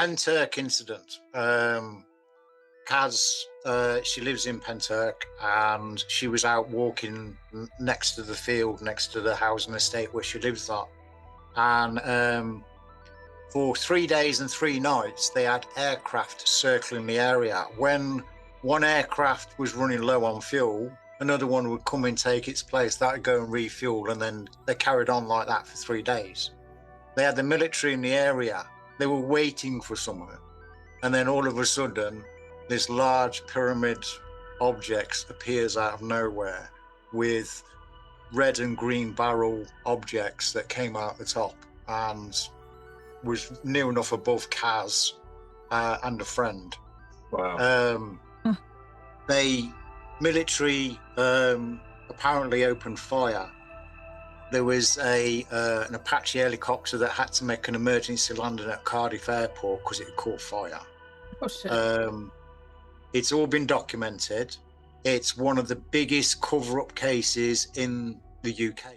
Penturk incident. Kaz, she lives in Penturk, and she was out walking next to the field, next to the housing estate where she lives at. And for 3 days and 3 nights, they had aircraft circling the area. When one aircraft was running low on fuel, another one would come and take its place. That would go and refuel, and then they carried on like that for 3 days. They had the military in the area. They were waiting for someone. And then all of a sudden, this large pyramid object appears out of nowhere with red and green barrel objects that came out the top and was near enough above Kaz and a friend. Wow. They military apparently opened fire. There was an Apache helicopter that had to make an emergency landing at Cardiff Airport because it caught fire. Oh, shit. It's all been documented. It's one of the biggest cover-up cases in the UK.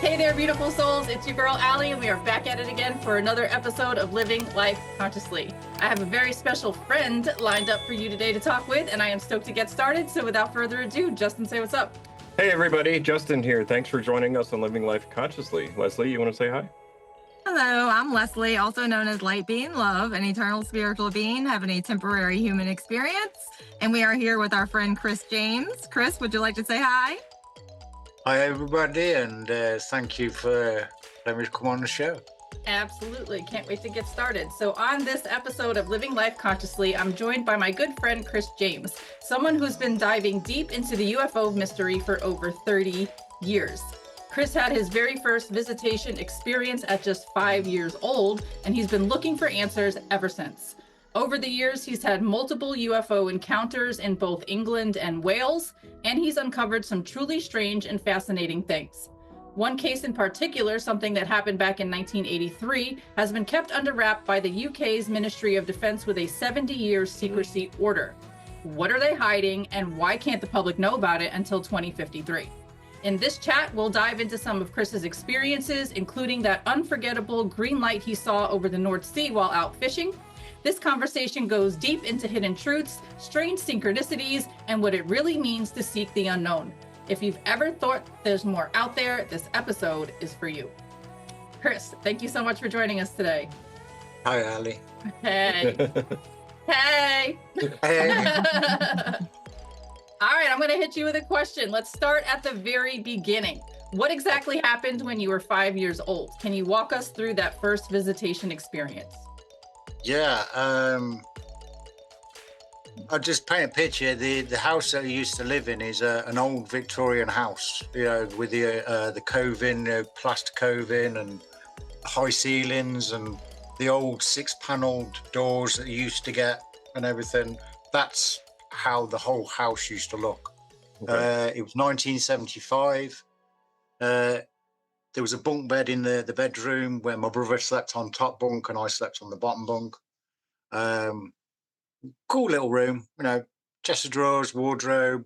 Hey there, beautiful souls. It's your girl, Allie, and we are back at it again for another episode of Living Life Consciously. I have a very special friend lined up for you today to talk with, and I am stoked to get started. So without further ado, Justin, say what's up. Hey everybody, Justin here. Thanks for joining us on Living Life Consciously. Leslie, you want to say hi? Hello, I'm Leslie, also known as Light Being Love, an eternal spiritual being having a temporary human experience. And we are here with our friend Chris James. Chris, would you like to say hi? Hi, everybody, and thank you for letting me come on the show. Absolutely. Can't wait to get started. So on this episode of Living Life Consciously, I'm joined by my good friend, Chris James, someone who's been diving deep into the UFO mystery for over 30 years. Chris had his very first visitation experience at just 5 years old, and he's been looking for answers ever since. Over the years, he's had multiple UFO encounters in both England and Wales, and he's uncovered some truly strange and fascinating things. One case in particular, something that happened back in 1983, has been kept under wrap by the UK's Ministry of Defence with a 70-year secrecy order. What are they hiding, and why can't the public know about it until 2053? In this chat, we'll dive into some of Chris's experiences, including that unforgettable green light he saw over the North Sea while out fishing. This conversation goes deep into hidden truths, strange synchronicities, and what it really means to seek the unknown. If you've ever thought there's more out there, this episode is for you. Chris, thank you so much for joining us today. Hi, Ali. Hey. Hey. Hey. All right, I'm going to hit you with a question. Let's start at the very beginning. What exactly happened when you were 5 years old? Can you walk us through that first visitation experience? Yeah, I'll just paint a picture. The house that I used to live in is an old Victorian house, you know, with the coving, plaster coving and high ceilings and the old 6-panelled doors that you used to get and everything. That's how the whole house used to look. Okay. It was 1975. There was a bunk bed in the bedroom where my brother slept on top bunk and I slept on the bottom bunk. Cool little room, you know, chest of drawers, wardrobe,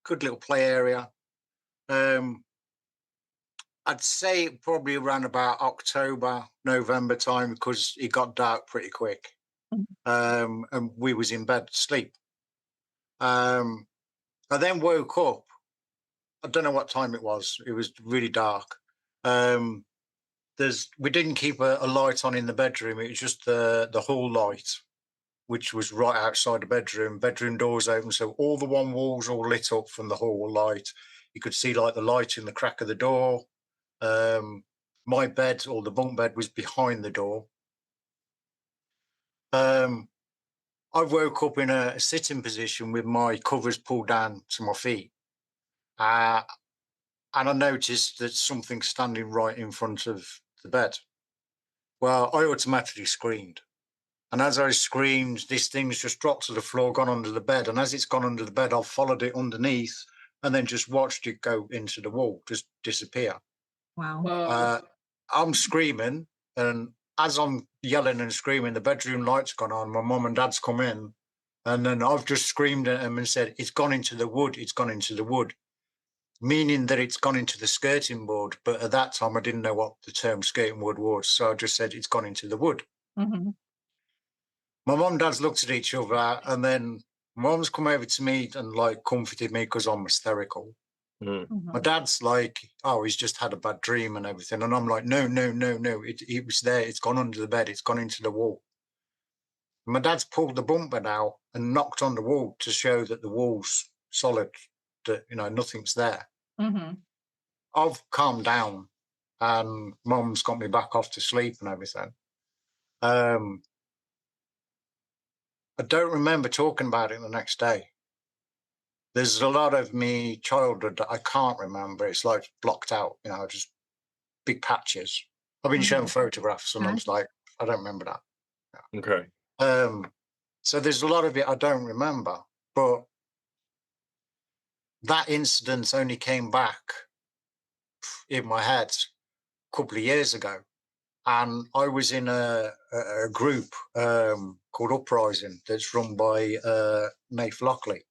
good little play area. I'd say probably around about October, November time because it got dark pretty quick. And we was in bed to sleep. I then woke up. I don't know what time it was. It was really dark. We didn't keep a light on in the bedroom. It was just the hall light, which was right outside the bedroom. Bedroom doors open, so all the one walls all lit up from the hall light. You could see like the light in the crack of the door. My bed, or the bunk bed, was behind the door. I woke up in a sitting position with my covers pulled down to my feet. And I noticed that something standing right in front of the bed. Well, I automatically screamed. And as I screamed, this thing's just dropped to the floor, gone under the bed. And as it's gone under the bed, I've followed it underneath and then just watched it go into the wall, just disappear. Wow. Whoa. I'm screaming, and as I'm yelling and screaming, the bedroom light's gone on. My mum and dad's come in, and then I've just screamed at them and said, "It's gone into the wood. It's gone into the wood," meaning that it's gone into the skirting board. But at that time, I didn't know what the term skirting board was, so I just said, "It's gone into the wood." Mm-hmm. My mum and dad's looked at each other, and then mum's come over to me and like comforted me because I'm hysterical. Mm. My dad's like, "Oh, he's just had a bad dream and everything." And I'm like, no. It was there. It's gone under the bed. It's gone into the wall. And my dad's pulled the bunk bed out and knocked on the wall to show that the wall's solid, that, nothing's there. Mm-hmm. I've calmed down and mum's got me back off to sleep and everything. I don't remember talking about it the next day. There's a lot of me childhood that I can't remember. It's like blocked out, just big patches. I've been shown photographs and I was like, I don't remember that. Okay. So there's a lot of it I don't remember, but that incident only came back in my head a couple of years ago. And I was in a group called Uprising that's run by Nath Lockley.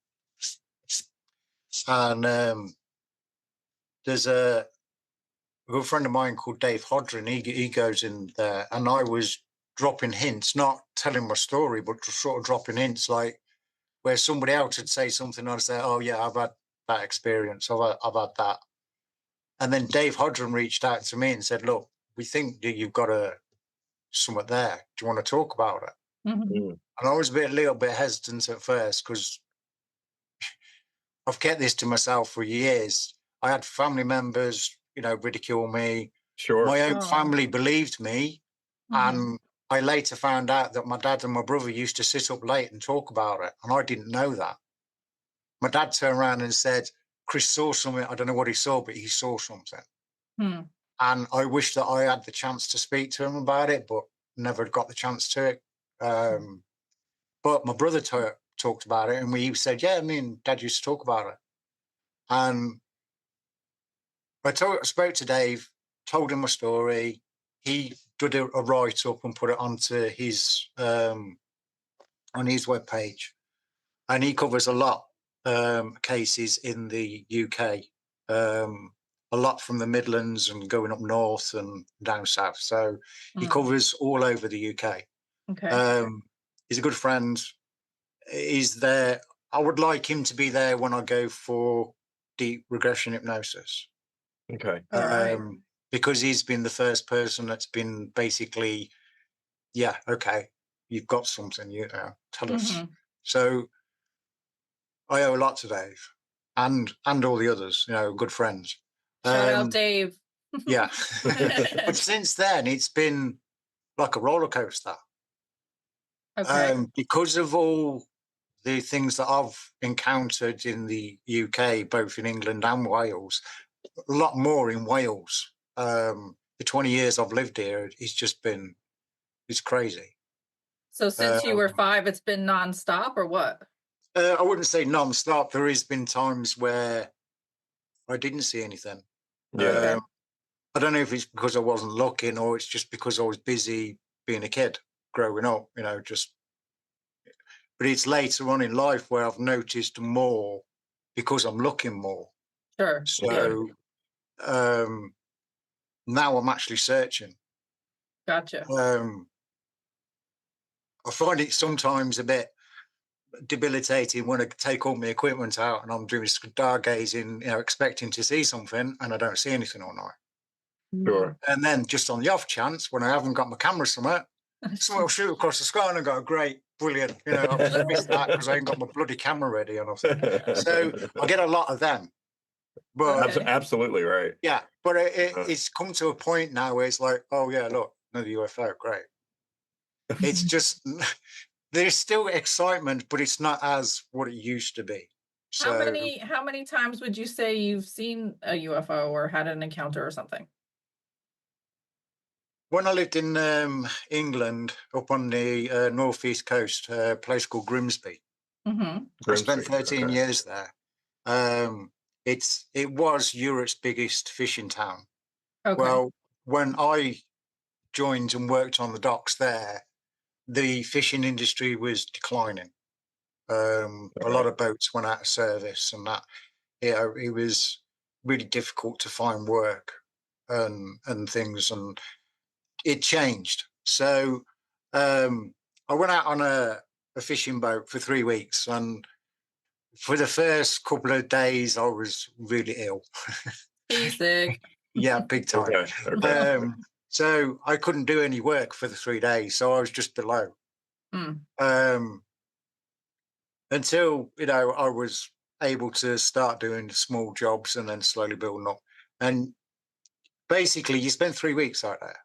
And there's a good friend of mine called Dave Hodrin. He goes in there, and I was dropping hints, not telling my story, but just sort of dropping hints, like where somebody else would say something, I'd say, "Oh yeah, I've had that experience. I've had that." And then Dave Hodrin reached out to me and said, "Look, we think that you've got something there. Do you want to talk about it?" Mm-hmm. Mm. And I was a little bit hesitant at first because I've kept this to myself for years. I had family members, ridicule me. Sure. My own Oh. family believed me. Mm-hmm. And I later found out that my dad and my brother used to sit up late and talk about it. And I didn't know that. My dad turned around and said, "Chris saw something. I don't know what he saw, but he saw something." Hmm. And I wish that I had the chance to speak to him about it, but never got the chance to it. But my brother talked about it, and we said, "Yeah, me and Dad used to talk about it." And I spoke to Dave, told him my story. He did a write-up and put it onto his on his webpage, and he covers a lot cases in the UK, a lot from the Midlands and going up north and down south. So he covers all over the UK. Okay. He's a good friend. He's there. I would like him to be there when I go for deep regression hypnosis. Okay. All right. Because he's been the first person that's been basically, yeah, okay, you've got something, tell us. Mm-hmm. So I owe a lot to Dave and all the others, good friends. Shout out Dave. Yeah. But since then, it's been like a roller coaster. Okay. Because of all the things that I've encountered in the UK, both in England and Wales, a lot more in Wales. The 20 years I've lived here, it's crazy. So since you were 5, it's been nonstop or what? I wouldn't say non-stop. There has been times where I didn't see anything. Yeah. I don't know if it's because I wasn't looking or it's just because I was busy being a kid growing up, but it's later on in life where I've noticed more because I'm looking more. Sure. So now I'm actually searching. Gotcha. I find it sometimes a bit debilitating when I take all my equipment out and I'm doing stargazing, expecting to see something and I don't see anything all night. Sure. And then just on the off chance, when I haven't got my camera somewhere, someone will shoot across the sky and I go, "Great, brilliant." I've just missed that because I ain't got my bloody camera ready or nothing. So I get a lot of them. But Absolutely right. yeah, but it's come to a point now where it's like, "Oh yeah, look, another UFO, great." It's just there's still excitement, but it's not as what it used to be. So How many times would you say you've seen a UFO or had an encounter or something? When I lived in England, up on the northeast coast, a place called Grimsby, Mm-hmm. I spent 13 okay. years there. It was Europe's biggest fishing town. Okay. Well, when I joined and worked on the docks there, the fishing industry was declining. A lot of boats went out of service, and that it was really difficult to find work and things, and it changed. So I went out on a fishing boat for 3 weeks, and for the first couple of days, I was really ill. Seasick. Yeah, big time. Okay. So I couldn't do any work for the 3 days, so I was just below. Until I was able to start doing small jobs and then slowly building up. And basically, you spend 3 weeks out there.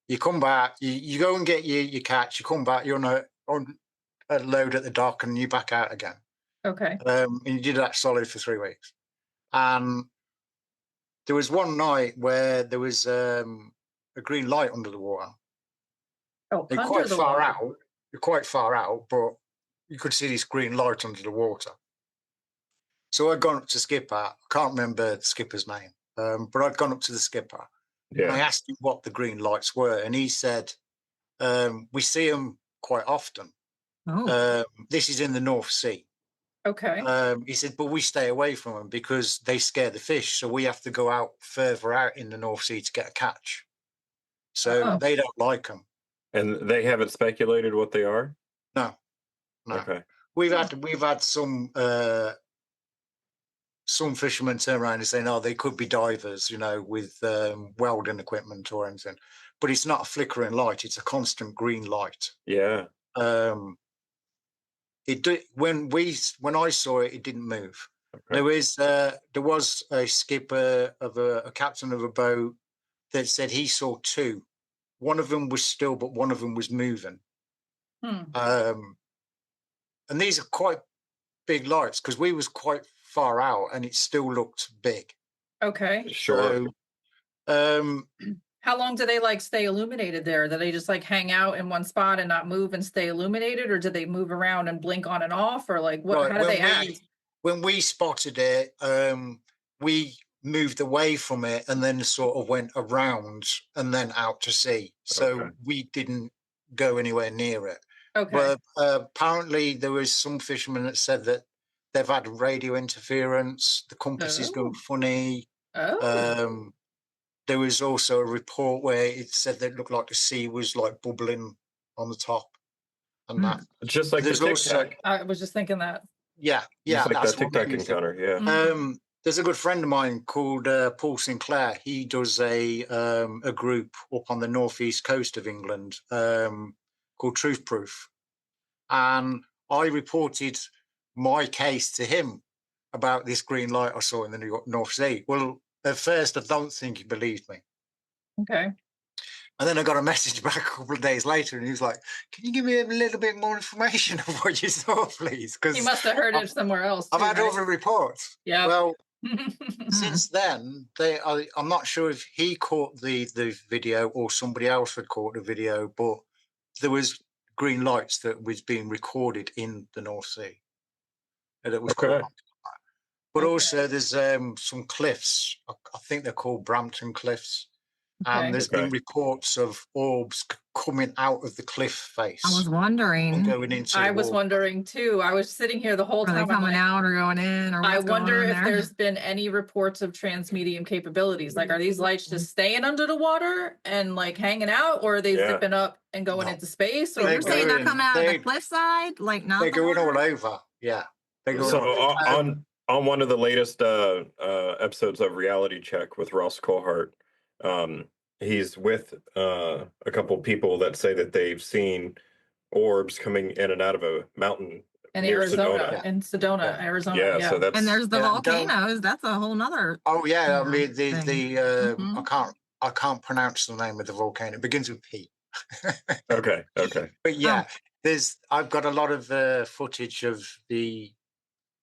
You come back, you go and get your catch. You come back, you're on a load at the dock, and you back out again. Okay. And you did that solid for 3 weeks. And there was one night where there was a green light under the water. Oh, They're under quite the far water. out. You're quite far out, but you could see this green light under the water. So I'd gone up to skipper. I can't remember the skipper's name, but I'd gone up to the skipper. And I Yeah. asked him what the green lights were, and he said, we see them quite often. Oh, This is in the North Sea. Okay. He said, but we stay away from them because they scare the fish. So we have to go out further out in the North Sea to get a catch. So Oh. they don't like them. And they haven't speculated what they are? No. Okay. We've had some fishermen turn around and say, no, they could be divers, with welding equipment or anything. But it's not a flickering light; it's a constant green light. Yeah. It did when I saw it, it didn't move. Okay. There was a skipper of a captain of a boat that said he saw two. One of them was still, but one of them was moving. And these are quite big lights because we was quite far out, and it still looked big. Okay. Sure. So, how long do they stay illuminated there? Do they just hang out in one spot and not move and stay illuminated, or do they move around and blink on and off, or what? Right, How do they act? When we spotted it, we moved away from it and then sort of went around and then out to sea. So we didn't go anywhere near it. Okay. But apparently there was some fishermen that said that they've had radio interference, the compass is going funny. Oh. There was also a report where it said that it looked like the sea was bubbling on the top, and that. Just like There's the also, TikTok. I was just thinking that. yeah, Just like that's that what made TikTok me think. encounter. Yeah. There's a good friend of mine called Paul Sinclair. He does a group up on the northeast coast of England called Truth Proof, and I reported my case to him about this green light I saw in the North Sea. Well, at first, I don't think he believed me. Okay. And then I got a message back a couple of days later, and he was like, "Can you give me a little bit more information of what you saw, please?" Because he must have heard it somewhere else. I've had other reports. Yeah. Well, since then, I'm not sure if he caught the video or somebody else had caught the video, but there was green lights that was being recorded in the North Sea. That was caught. But also, there's some cliffs. I think they're called Brampton Cliffs. And there's been reports of orbs coming out of the cliff face. I was wondering. And going into I was wondering too. I was sitting here the whole time. Are they coming out or going in? Or I wonder if there's been any reports of transmedium capabilities. Are these lights just staying under the water and hanging out, or are they zipping up and going into space? Or you're saying they're coming out of the cliffside, not they're going all over. Yeah. On one of the latest episodes of Reality Check with Ross Cohart, he's with a couple people that say that they've seen orbs coming in and out of a mountain in near Sedona. In Sedona, Arizona. Yeah, so that's, and there's the volcanoes. That's a whole nother. Oh yeah, I mean I can't pronounce the name of the volcano. It begins with P. Okay. But yeah, I've got a lot of footage of the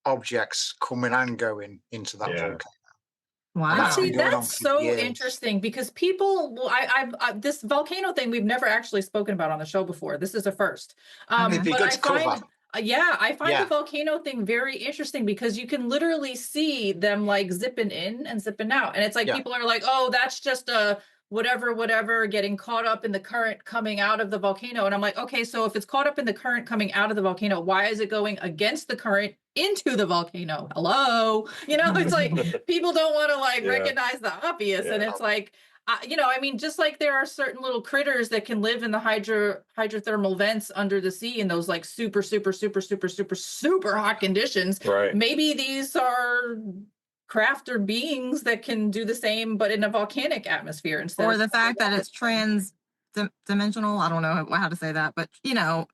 objects coming and going into that volcano. Wow. See, Going on that's for so years. interesting because people, well, this volcano thing we've never actually spoken about on the show before. This is a first. It'd be But good I to cover. find, I find Yeah. the volcano thing very interesting because you can literally see them like zipping in and zipping out. And it's like Yeah. people are like, oh, that's just a whatever, getting caught up in the current coming out of the volcano. And I'm like, okay, so if it's caught up in the current coming out of the volcano, why is it going against the current into the volcano? Hello? You know, it's like people don't want to like Yeah. recognize the obvious. And it's like, you know, I mean, just like there are certain little critters that can live in the hydrothermal vents under the sea in those like super hot conditions. Right. Maybe these are craft or beings that can do the same, but in a volcanic atmosphere instead. Or of the fact that it's dimensional. I don't know how to say that, but you know,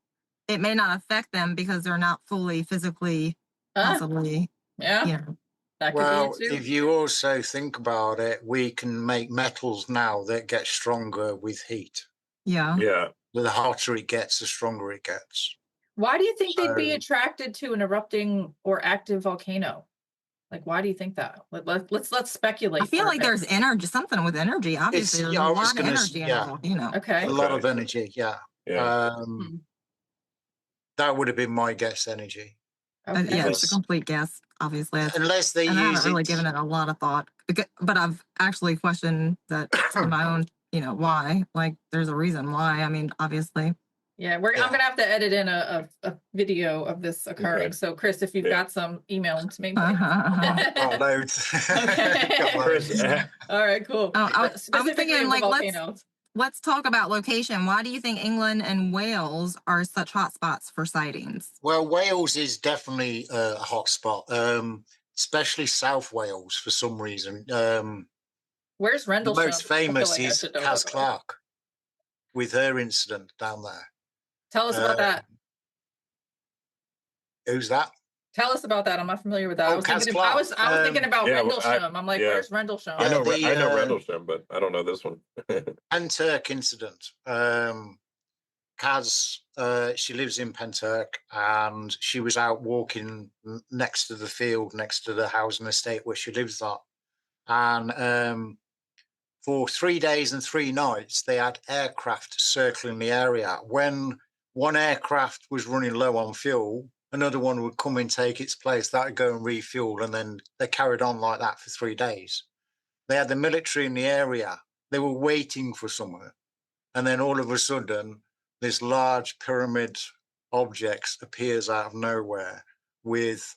it may not affect them because they're not fully physically, possibly. Yeah. You know. That could Well, be it too. if you also think about it, we can make metals now that get stronger with heat. Yeah. Yeah. The hotter it gets, the stronger it gets. Why do you think they'd be So- attracted to an erupting or active volcano? Like, why do you think that? Let's speculate. I feel for a like bit. there's energy, something with energy. Obviously, there's yeah, a I was lot of gonna energy s- yeah. involved, you know. Okay. A lot of Okay. energy, yeah. Yeah. That would have been my guess energy. Okay. Yeah, it's a complete guess, obviously. Unless they And I use haven't really it. given it a lot of thought, but I've actually questioned that on my own, you know, why. Like, there's a reason why. I mean, obviously. Yeah, I'm Yeah. gonna have to edit in a video of this occurring. Okay. So, Chris, if you've got some, email them to me. Oh, loads. Okay. Got loads. Chris, All right, cool. I'm Specifically thinking, of the like, volcanoes. Let's talk about location. Why do you think England and Wales are such hotspots for sightings? Well, Wales is definitely a hot spot, especially South Wales for some reason. Where's The Rendlesham? most famous I feel like I is should know Kaz that. Clark with her incident down there. Tell us about that. Who's that? Tell us about that. I'm not familiar with that. Oh, I was Kaz thinking. Clark. I was thinking about Yeah, well, Rendlesham. I'm like, yeah. where's Rendlesham? I know the, I know Rendlesham, but I don't know this one. Penturk incident. Kaz, she lives in Penturk, and she was out walking next to the field, next to the housing estate where she lives at. And for 3 days and 3 nights, they had aircraft circling the area. When one aircraft was running low on fuel, another one would come and take its place. That would go and refuel, and then they carried on like that for 3 days. They had the military in the area. They were waiting for someone. And then all of a sudden, this large pyramid object appears out of nowhere with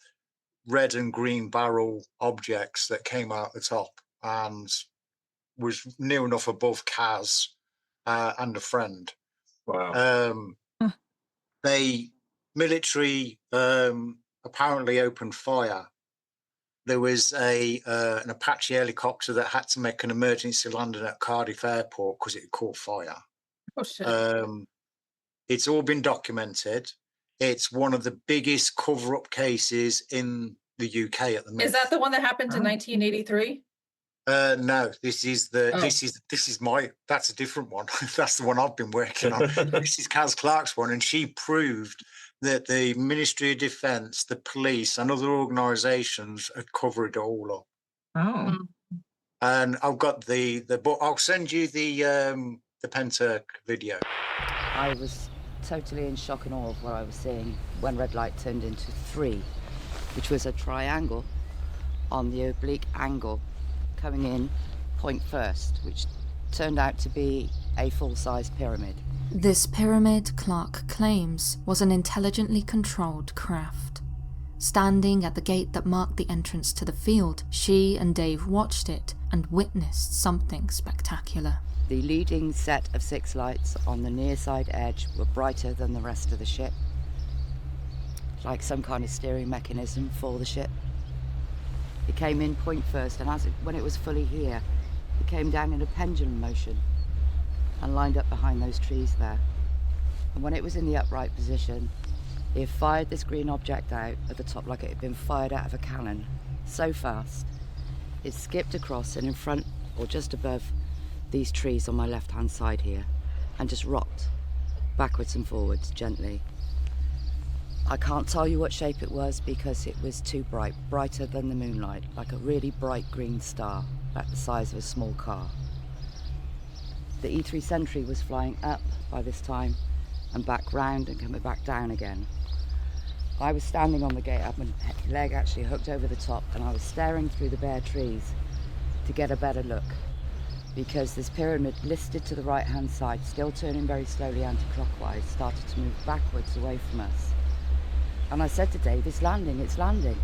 red and green barrel objects that came out the top and was near enough above Kaz and a friend. Wow. They military apparently opened fire. There was an Apache helicopter that had to make an emergency landing at Cardiff Airport because it caught fire. Oh shit. It's all been documented. It's one of the biggest cover-up cases in the UK at the minute. Is that the one that happened in 1983? No, this is that's a different one. That's the one I've been working on. This is Kaz Clark's one, and she proved that the Ministry of Defence, the police, and other organisations had covered it all up. Oh. And I've got the book. I'll send you the Penturk video. I was totally in shock and awe of what I was seeing when red light turned into 3, which was a triangle on the oblique angle coming in point first, which turned out to be a full-size pyramid. This pyramid, Clark claims, was an intelligently controlled craft. Standing at the gate that marked the entrance to the field, she and Dave watched it and witnessed something spectacular. The leading set of 6 lights on the near side edge were brighter than the rest of the ship, like some kind of steering mechanism for the ship. It came in point first, and when it was fully here, it came down in a pendulum motion and lined up behind those trees there. And when it was in the upright position, it fired this green object out at the top like it had been fired out of a cannon, so fast. It skipped across and in front, or just above, these trees on my left-hand side here, and just rocked backwards and forwards gently. I can't tell you what shape it was because it was too bright, brighter than the moonlight, like a really bright green star, about the size of a small car. The E3 Sentry was flying up by this time and back round and coming back down again. I was standing on the gate, up my leg actually hooked over the top, and I was staring through the bare trees to get a better look, because this pyramid listed to the right-hand side, still turning very slowly anti-clockwise, started to move backwards away from us. And I said to Dave, it's landing, it's landing.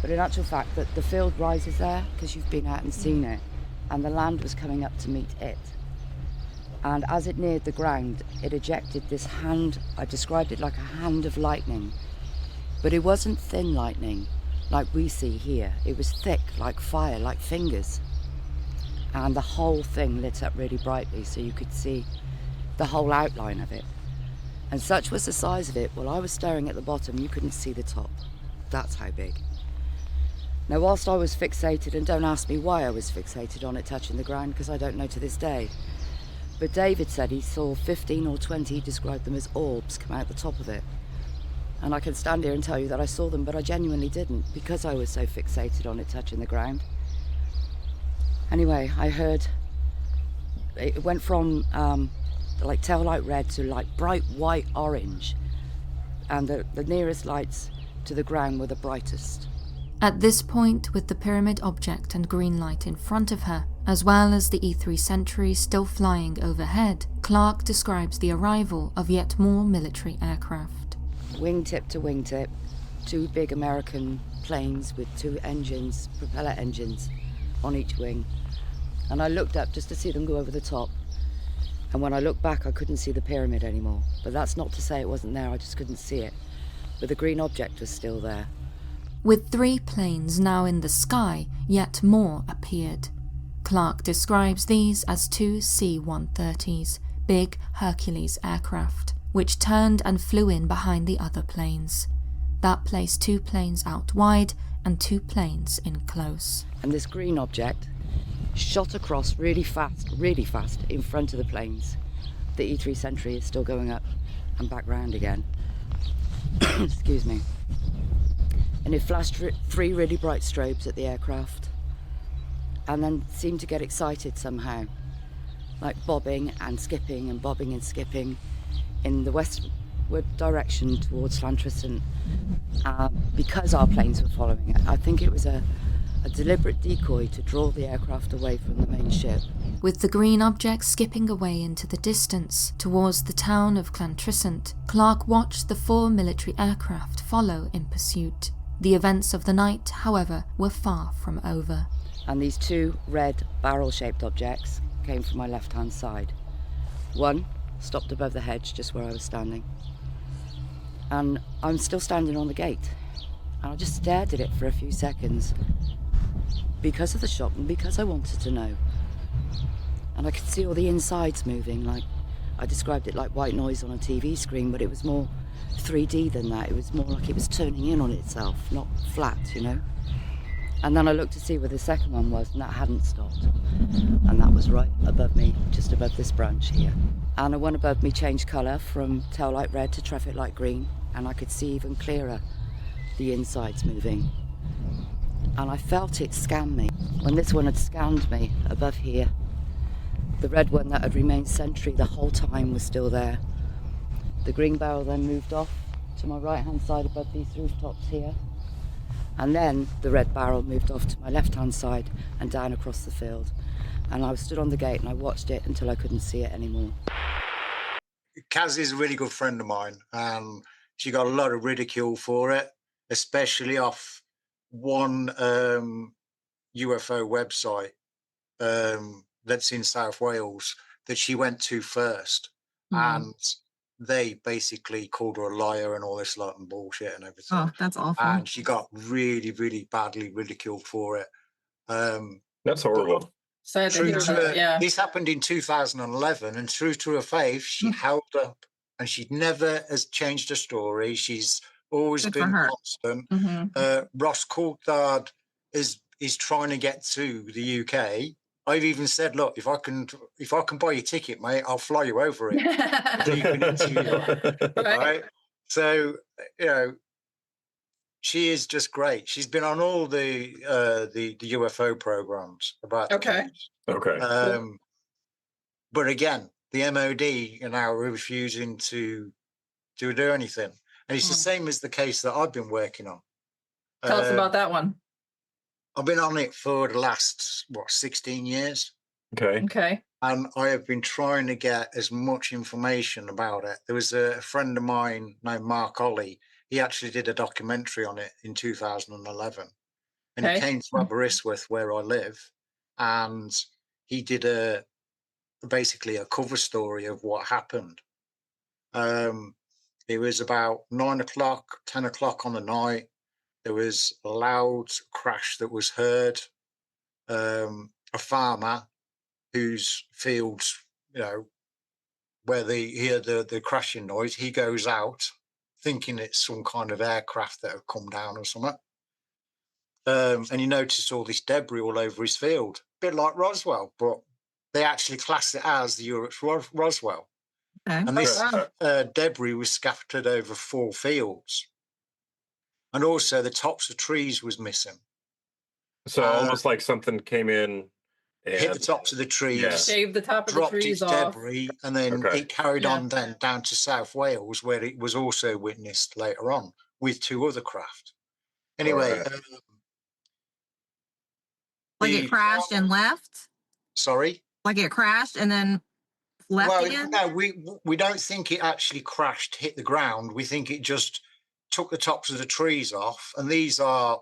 But in actual fact, the field rises there, because you've been out and seen it, and the land was coming up to meet it. And as it neared the ground, it ejected this hand, I described it like a hand of lightning. But it wasn't thin lightning, like we see here. It was thick, like fire, like fingers. And the whole thing lit up really brightly, so you could see the whole outline of it. And such was the size of it, while I was staring at the bottom, you couldn't see the top. That's how big. Now, whilst I was fixated, and don't ask me why I was fixated on it touching the ground, because I don't know to this day, but David said he saw 15 or 20, he described them as orbs, come out the top of it. And I can stand here and tell you that I saw them, but I genuinely didn't, because I was so fixated on it touching the ground. Anyway, I heard, it went from like tail light red to like bright white orange, and the nearest lights to the ground were the brightest. At this point, with the pyramid object and green light in front of her, as well as the E3 Sentry still flying overhead, Clark describes the arrival of yet more military aircraft. Wingtip to wingtip, 2 big American planes with 2 engines, propeller engines, on each wing. And I looked up just to see them go over the top. And when I looked back, I couldn't see the pyramid anymore. But that's not to say it wasn't there, I just couldn't see it. But the green object was still there. With 3 planes now in the sky, yet more appeared. Clark describes these as 2 C-130s, big Hercules aircraft, which turned and flew in behind the other planes. That placed 2 planes out wide and 2 planes in close. And this green object shot across really fast in front of the planes. The E3 Sentry is still going up and back round again. Excuse me. And it flashed 3 really bright strobes at the aircraft, and then seemed to get excited somehow, like bobbing and skipping and bobbing and skipping in the westward direction towards Llantrisant, because our planes were following it. I think it was a deliberate decoy to draw the aircraft away from the main ship. With the green object skipping away into the distance towards the town of Llantrisant, Clark watched the 4 military aircraft follow in pursuit. The events of the night, however, were far from over. And these 2 red barrel-shaped objects came from my left-hand side. One stopped above the hedge, just where I was standing. And I'm still standing on the gate. And I just stared at it for a few seconds, because of the shock and because I wanted to know. And I could see all the insides moving, like I described it like white noise on a TV screen, but it was more 3D than that. It was more like it was turning in on itself, not flat, you know. And then I looked to see where the second one was, and that hadn't stopped. And that was right above me, just above this branch here. And the one above me changed colour from tail light red to traffic light green, and I could see even clearer the insides moving. And I felt it scan me. When this one had scanned me above here, the red one that had remained sentry the whole time was still there. The green barrel then moved off to my right-hand side above these rooftops here. And then the red barrel moved off to my left-hand side and down across the field. And I was stood on the gate and I watched it until I couldn't see it anymore. Kaz is a really good friend of mine, and she got a lot of ridicule for it, especially off one UFO website that's in South Wales that she went to first. And they basically called her a liar and all this lot and bullshit and everything. Oh, that's awful. And she got really, really badly ridiculed for it. That's horrible. So this happened in 2011, and true to her faith, she held up, and she never has changed her story. She's always been constant. Ross Coulthard is trying to get to the UK. I've even said, look, if I can buy your ticket, mate, I'll fly you over it. So you can interview her, right? So, you know, she is just great. She's been on all the UFO programs about the Okay. case. Okay. But again, the MOD are now refusing to do anything. And it's the same as the case that I've been working on. Tell us about that one. I've been on it for the last, 16 years. Okay. Okay. And I have been trying to get as much information about it. There was a friend of mine named Mark Ollie. He actually did a documentary on it in 2011. And he came to Aberystwyth, where I live, and he did basically a cover story of what happened. It was about 9 o'clock, 10 o'clock on the night. There was a loud crash that was heard. A farmer whose fields, where he heard the crashing noise, he goes out thinking it's some kind of aircraft that have come down or something. And he noticed all this debris all over his field, a bit like Roswell, but they actually class it as the UFOs Roswell. Okay. And this debris was scattered over 4 fields. And also the tops of trees was missing. So almost like something came in and hit the tops of the trees, Shave the top of the dropped trees its off. debris, and then it carried on then down to South Wales, where it was also witnessed later on with 2 other craft. Anyway, like it crashed and left? Sorry? Like it crashed and then left again? No, we don't think it actually crashed, hit the ground. We think it just took the tops of the trees off, and these are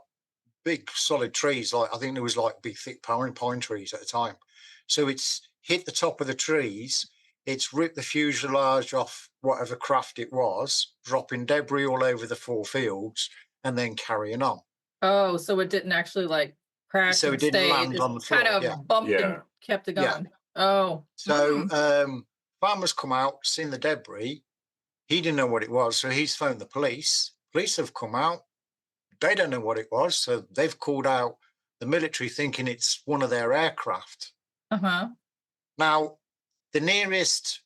big solid trees. Like I think there was like big thick pine trees at the time. So it's hit the top of the trees. It's ripped the fuselage off whatever craft it was, dropping debris all over the 4 fields, and then carrying on. Oh, so it didn't actually like crash. So it didn't land on the floor. Kind of bumped and kept it going. Yeah. Oh. So farmers come out, seen the debris. He didn't know what it was, so he's phoned the police. Police have come out. They don't know what it was, so they've called out the military thinking it's one of their aircraft. Now, the nearest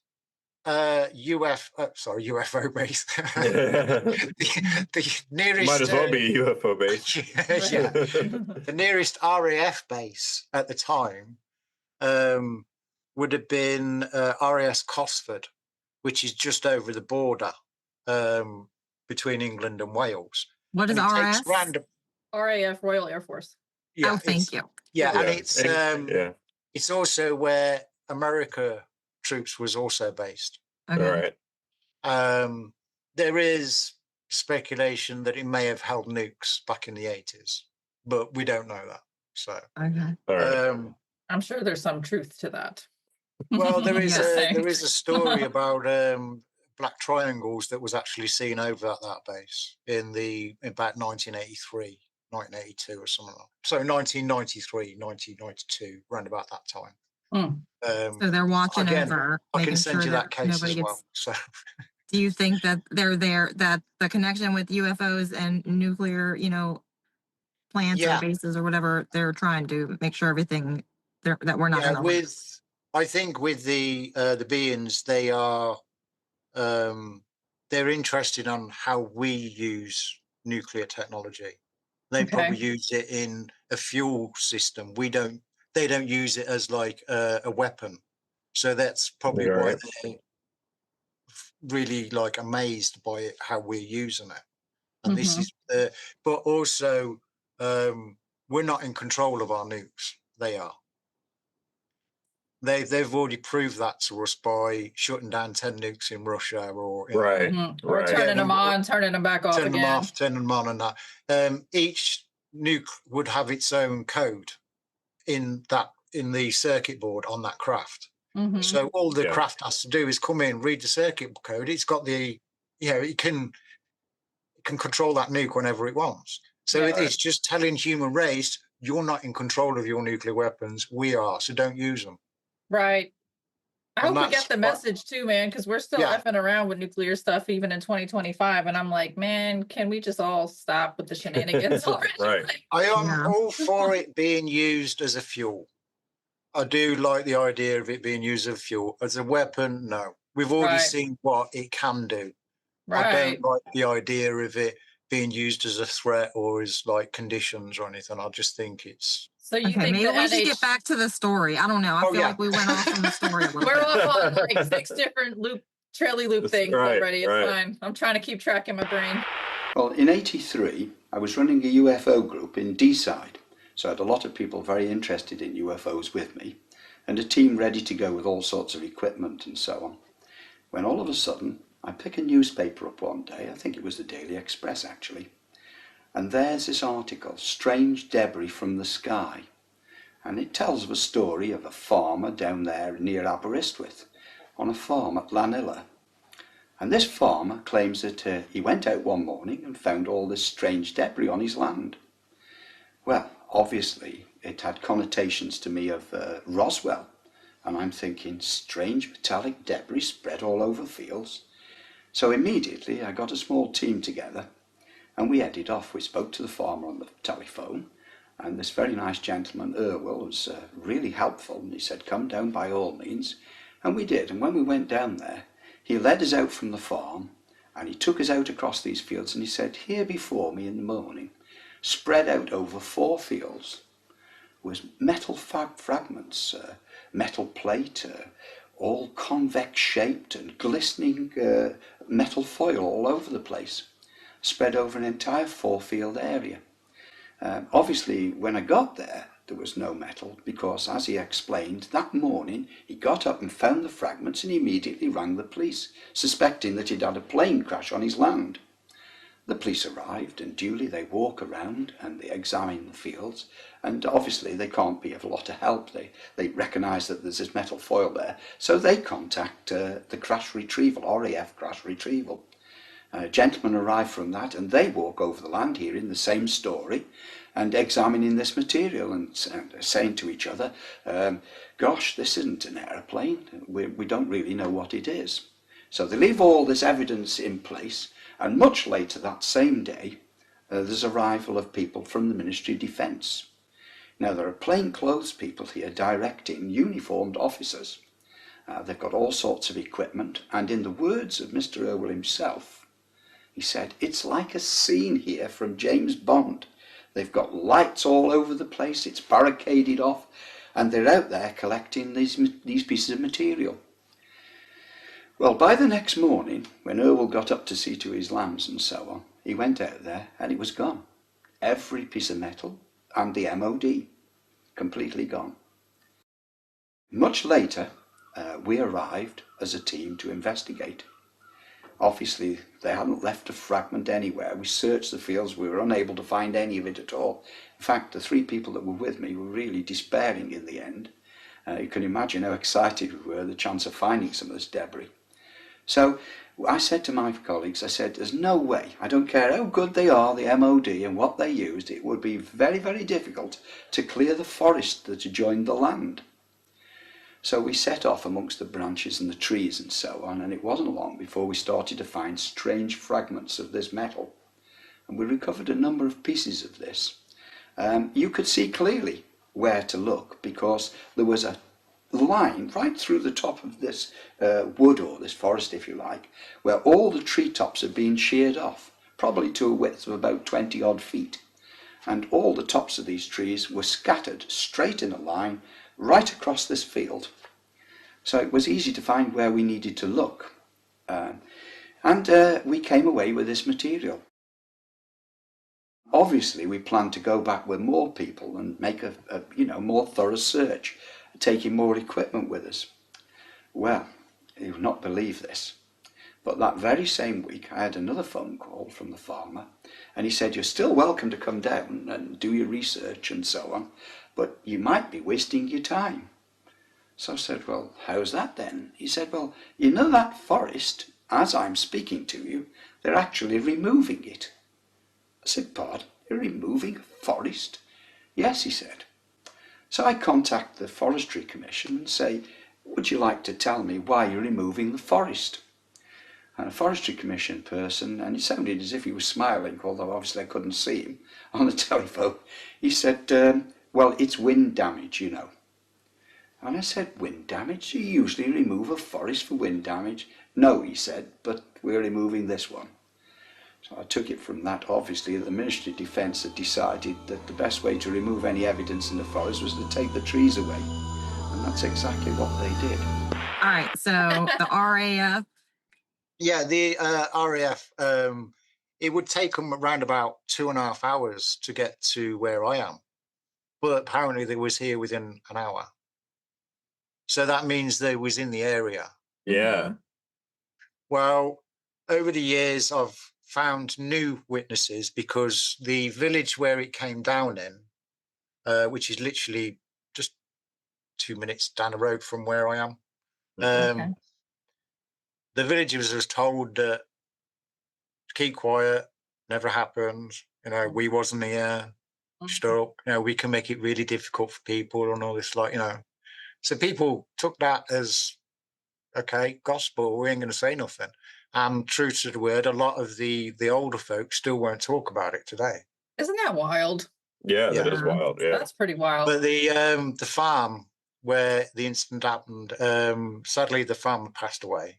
UFO base. the nearest might as well be a UFO base. The nearest RAF base at the time would have been RAS Cosford, which is just over the border between England and Wales. What is RAS? RAF, Royal Air Force. Yeah, oh, thank you. Yeah, and it's also where America troops was also based. Okay. All right. There is speculation that it may have held nukes back in the 80s, but we don't know that. So, okay. All right. I'm sure there's some truth to that. Well, there is a story about black triangles that was actually seen over at that base in about 1983, 1982 or something like that. So 1993, 1992, around about that time. So they're watching over. I can send you that case as well. So, do you think that they're there, that the connection with UFOs and nuclear, plants or bases or whatever, they're trying to make sure everything that we're not going to I think with the beings, they are they're interested on how we use nuclear technology. They probably use it in a fuel system. They don't use it as like a weapon. So that's probably why they're really like amazed by it, how we're using it. And this is, but also we're not in control of our nukes. They are. They've already proved that to us by shutting down 10 nukes in Russia, or or turning them on, turning them back off again. Turning them off, turning them on, and that. Each nuke would have its own code in the circuit board on that craft. So all the craft has to do is come in, read the circuit code. It's got it can control that nuke whenever it wants. So it's just telling human race, you're not in control of your nuclear weapons. We are, so don't use them. Right. I hope we get the message too, man, because we're still effing around with nuclear stuff even in 2025. And I'm like, man, can we just all stop with the shenanigans already? Right. I am all for it being used as a fuel. I do like the idea of it being used as a fuel. As a weapon, no. We've already seen what it can do. Right. I don't like the idea of it being used as a threat or as like conditions or anything. I just think it's. So you Okay, think maybe the we should NH get back to the story. I don't know. I Oh, feel yeah. like we went off from the story a little We're bit. off on like 6 different traily loop things Right, already. It's right. fine. I'm trying to keep track in my brain. Well, in '83, I was running a UFO group in D-side, so I had a lot of people very interested in UFOs with me, and a team ready to go with all sorts of equipment and so on. When all of a sudden, I pick a newspaper up one day, I think it was the Daily Express actually, and there's this article, Strange Debris from the Sky, and it tells of a story of a farmer down there near Aberystwyth, on a farm at Llanilla. And this farmer claims that he went out one morning and found all this strange debris on his land. Well, obviously it had connotations to me of Roswell, and I'm thinking strange metallic debris spread all over fields. So immediately I got a small team together and we headed off. We spoke to the farmer on the telephone, and this very nice gentleman, Irwell, was really helpful, and he said, come down by all means. And we did, and when we went down there, he led us out from the farm, and he took us out across these fields, and he said, here before me in the morning, spread out over 4 fields, was metal fragments, metal plate, all convex shaped and glistening metal foil all over the place, spread over an entire 4-field area. Obviously, when I got there was no metal, because, as he explained, that morning he got up and found the fragments and immediately rang the police, suspecting that he'd had a plane crash on his land. The police arrived, and duly they walk around and they examine the fields, and obviously they can't be of a lot of help. They recognise that there's this metal foil there, so they contact the crash retrieval, RAF crash retrieval. Gentlemen arrive from that, and they walk over the land, hearing the same story and examining this material and saying to each other, gosh, this isn't an aeroplane, we don't really know what it is. So they leave all this evidence in place, and much later that same day there's arrival of people from the Ministry of Defence. Now there are plainclothes people here directing uniformed officers. They've got all sorts of equipment, and in the words of Mr. Irwell himself, he said, it's like a scene here from James Bond. They've got lights all over the place, it's barricaded off, and they're out there collecting these pieces of material. Well, by the next morning, when Irwell got up to see to his lambs and so on, he went out there and it was gone. Every piece of metal and the MOD, completely gone. Much later, we arrived as a team to investigate. Obviously, they hadn't left a fragment anywhere. We searched the fields, we were unable to find any of it at all. In fact, the 3 people that were with me were really despairing in the end. You can imagine how excited we were, the chance of finding some of this debris. So I said to my colleagues, I said, there's no way, I don't care how good they are, the MOD and what they used, it would be very, very difficult to clear the forest that adjoined the land. So we set off amongst the branches and the trees and so on, and it wasn't long before we started to find strange fragments of this metal. And we recovered a number of pieces of this. You could see clearly where to look, because there was a line right through the top of this wood, or this forest if you like, where all the treetops had been sheared off, probably to a width of about 20 odd feet. And all the tops of these trees were scattered straight in a line right across this field. So it was easy to find where we needed to look. And we came away with this material. Obviously, we planned to go back with more people and make a more thorough search, taking more equipment with us. Well, you will not believe this, but that very same week I had another phone call from the farmer, and he said, you're still welcome to come down and do your research and so on, but you might be wasting your time. So I said, well, how's that then? He said, well, you know that forest, as I'm speaking to you, they're actually removing it. I said, pardon, you're removing a forest? Yes, he said. So I contact the Forestry Commission and say, would you like to tell me why you're removing the forest? And a Forestry Commission person, and it sounded as if he was smiling, although obviously I couldn't see him on the telephone, he said, well, it's wind damage, you know. And I said, wind damage? You usually remove a forest for wind damage. No, he said, but we're removing this one. So I took it from that, obviously, that the Ministry of Defence had decided that the best way to remove any evidence in the forest was to take the trees away. And that's exactly what they did. All right, so the RAF. Yeah, the RAF, it would take them around about 2.5 hours to get to where I am. But apparently they was here within an hour. So that means they was in the area. Yeah. Well, over the years, I've found new witnesses because the village where it came down in, which is literally just 2 minutes down the road from where I am, Okay. the villagers was told that keep quiet, never happened. You know, we wasn't here. Shut up. You know, we can make it really difficult for people and all this, like, you know. So people took that as, okay, gospel, we ain't going to say nothing. And true to the word, a lot of the older folks still won't talk about it today. Isn't that wild? Yeah, that is wild. Yeah. That's pretty wild. But the farm where the incident happened, sadly, the farmer passed away.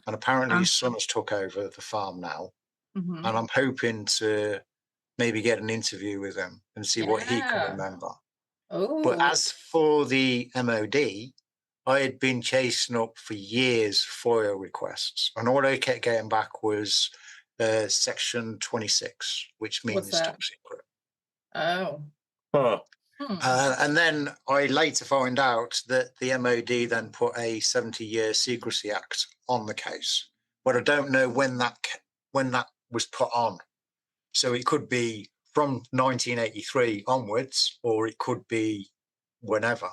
And apparently his son has took over the farm now. And I'm hoping to maybe get an interview with him and see what he can remember. Oh. But as for the MOD, I had been chasing up for years FOIA requests, and all I kept getting back was Section 26, which means top secret. Oh. Huh. And then I later found out that the MOD then put a 70-year Secrecy Act on the case, but I don't know when that was put on. So it could be from 1983 onwards, or it could be whenever.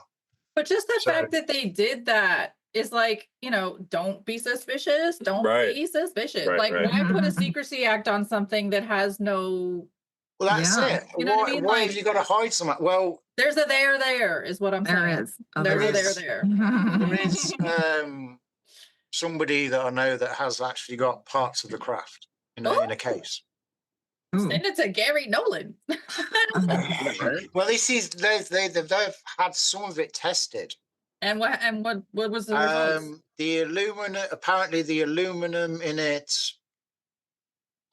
But just the fact that they did that is like, you know, don't be suspicious. Don't be suspicious. Why put a Secrecy Act on something that has no... Well, that's it. You know what I mean? Why have you got to hide something? Well, there's a there is what I'm saying. There is. There's a there. There is somebody that I know that has actually got parts of the craft in a case. Send it to Gary Nolan. Well, this is they've had some of it tested. And what was the results? The aluminum in it.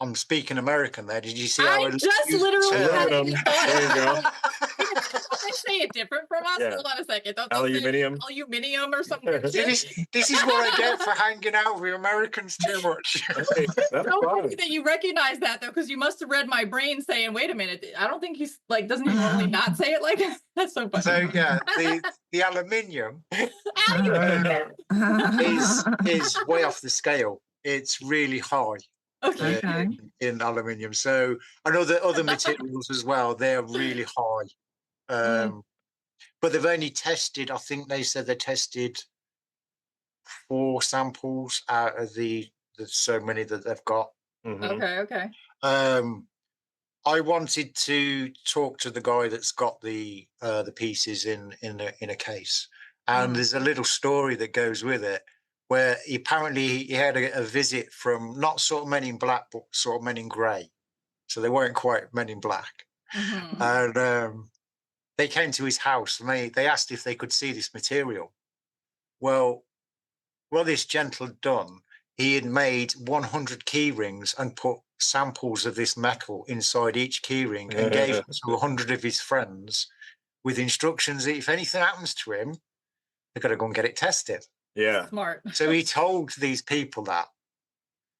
I'm speaking American there. Did you see? I just literally had it. There you go. They say it different from us. Yeah. Hold on a second. Aluminium. Aluminium or something. This is what I get for hanging out with Americans too much. Hey, that's so fine. funny that you recognize that though, because you must have read my brain saying, "Wait a minute, I don't think he's like doesn't he normally not say it like that?" That's so funny. So yeah, the aluminium is way off the scale. It's really high. Okay. In aluminium. So I know that other materials as well, they're really high. But they've only tested, I think they said they tested 4 samples out of the so many that they've got. Okay. I wanted to talk to the guy that's got the pieces in a case. And there's a little story that goes with it, where apparently he had a visit from not sort of Men in Black, but sort of Men in Grey. So they weren't quite Men in Black. And they came to his house and they asked if they could see this material. Well, what this gentle had done, he had made 100 key rings and put samples of this metal inside each key ring and gave it to 100 of his friends with instructions that if anything happens to him, they've got to go and get it tested. Yeah. Smart. So he told these people that.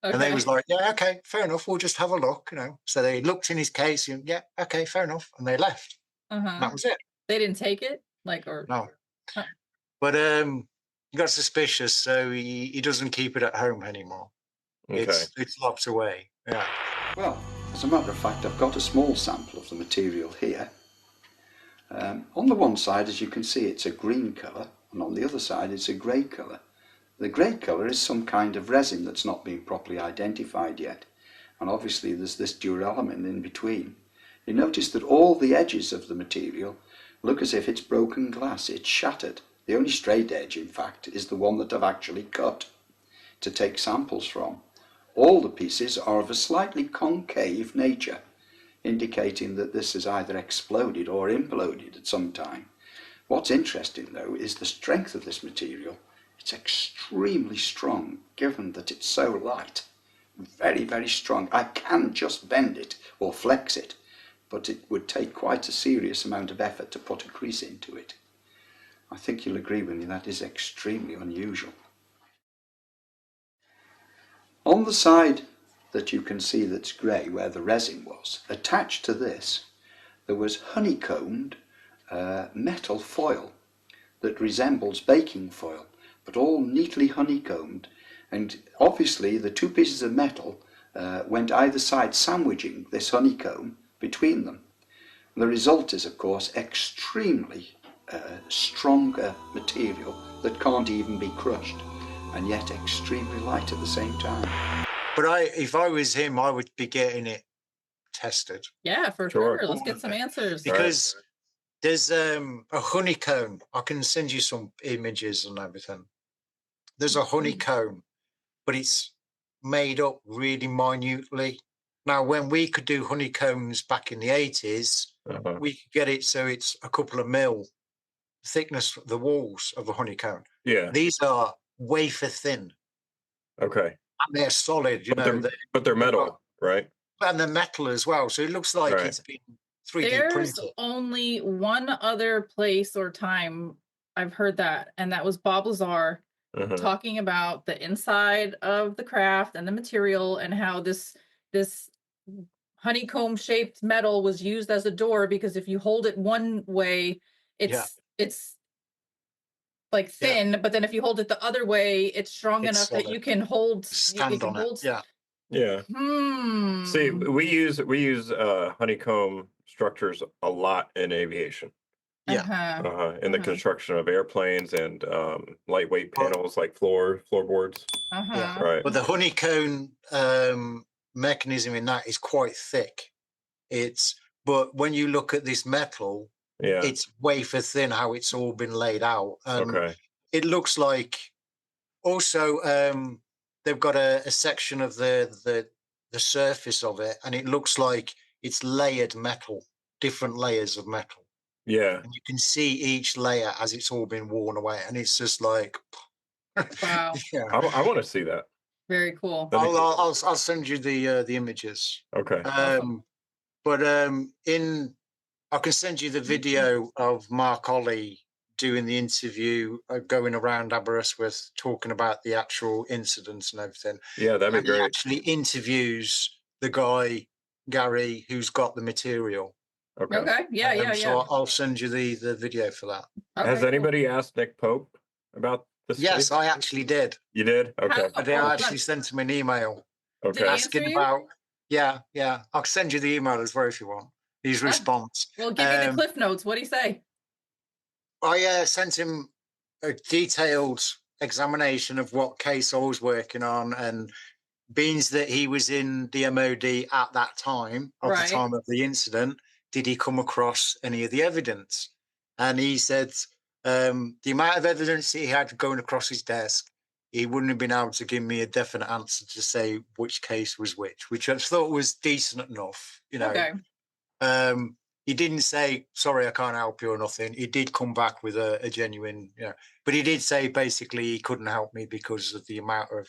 Okay. And they was like, yeah, okay, fair enough. We'll just have a look, you know. So they looked in his case and yeah, okay, fair enough. And they left. That was it. They didn't take it? No. But he got suspicious, so he doesn't keep it at home anymore. Okay. It's locked away. Yeah. Well, as a matter of fact, I've got a small sample of the material here. On the one side, as you can see, it's a green colour, and on the other side it's a grey colour. The grey colour is some kind of resin that's not been properly identified yet, and obviously there's this duralumin in between. You notice that all the edges of the material look as if it's broken glass, it's shattered. The only straight edge, in fact, is the one that I've actually cut to take samples from. All the pieces are of a slightly concave nature, indicating that this has either exploded or imploded at some time. What's interesting, though, is the strength of this material. It's extremely strong, given that it's so light. Very, very strong. I can just bend it or flex it, but it would take quite a serious amount of effort to put a crease into it. I think you'll agree with me, that is extremely unusual. On the side that you can see that's grey, where the resin was, attached to this, there was honeycombed metal foil that resembles baking foil, but all neatly honeycombed. And obviously the two pieces of metal went either side, sandwiching this honeycomb between them. The result is, of course, extremely stronger material that can't even be crushed, and yet extremely light at the same time. But if I was him, I would be getting it tested. Yeah, for sure. Let's get some answers. Because there's a honeycomb. I can send you some images and everything. There's a honeycomb, but it's made up really minutely. Now, when we could do honeycombs back in the 80s, we could get it so it's a couple of mil thickness, the walls of a honeycomb. Yeah. These are wafer thin. Okay. And they're solid, but they're metal, right? And they're metal as well. So it looks like it's been 3D printed. There's only one other place or time I've heard that, and that was Bob Lazar talking about the inside of the craft and the material, and how this honeycomb shaped metal was used as a door, because if you hold it one way, it's like thin, but then if you hold it the other way, it's strong enough that you can stand on it. Yeah. See, we use honeycomb structures a lot in aviation. In the construction of airplanes and lightweight panels like floorboards. Right. But the honeycomb mechanism in that is quite thick. But when you look at this metal, it's wafer thin how it's all been laid out. It looks like also they've got a section of the surface of it, and it looks like it's layered metal, different layers of metal. Yeah. And you can see each layer as it's all been worn away, and it's just like wow. I want to see that. Very cool. I'll send you the images. Okay. But I can send you the video of Mark Ollie doing the interview, going around Aberystwyth talking about the actual incidents and everything. Yeah, that'd be great. He actually interviews the guy, Gary, who's got the material. Okay. Yeah. So I'll send you the video for that. Has anybody asked Nick Pope about this? Yes, I actually did. You did? Okay. I actually sent him an email. Okay. Asking about. Yeah. I'll send you the email as well if you want. His response. We'll give you the Cliff Notes. What do you say? I sent him a detailed examination of what case I was working on, and being that he was in the MOD at that time, the time of the incident, did he come across any of the evidence? And he said the amount of evidence he had going across his desk, he wouldn't have been able to give me a definite answer to say which case was which I thought was decent enough, Okay. He didn't say, sorry, I can't help you or nothing. He did come back with a genuine, but he did say basically he couldn't help me because of the amount of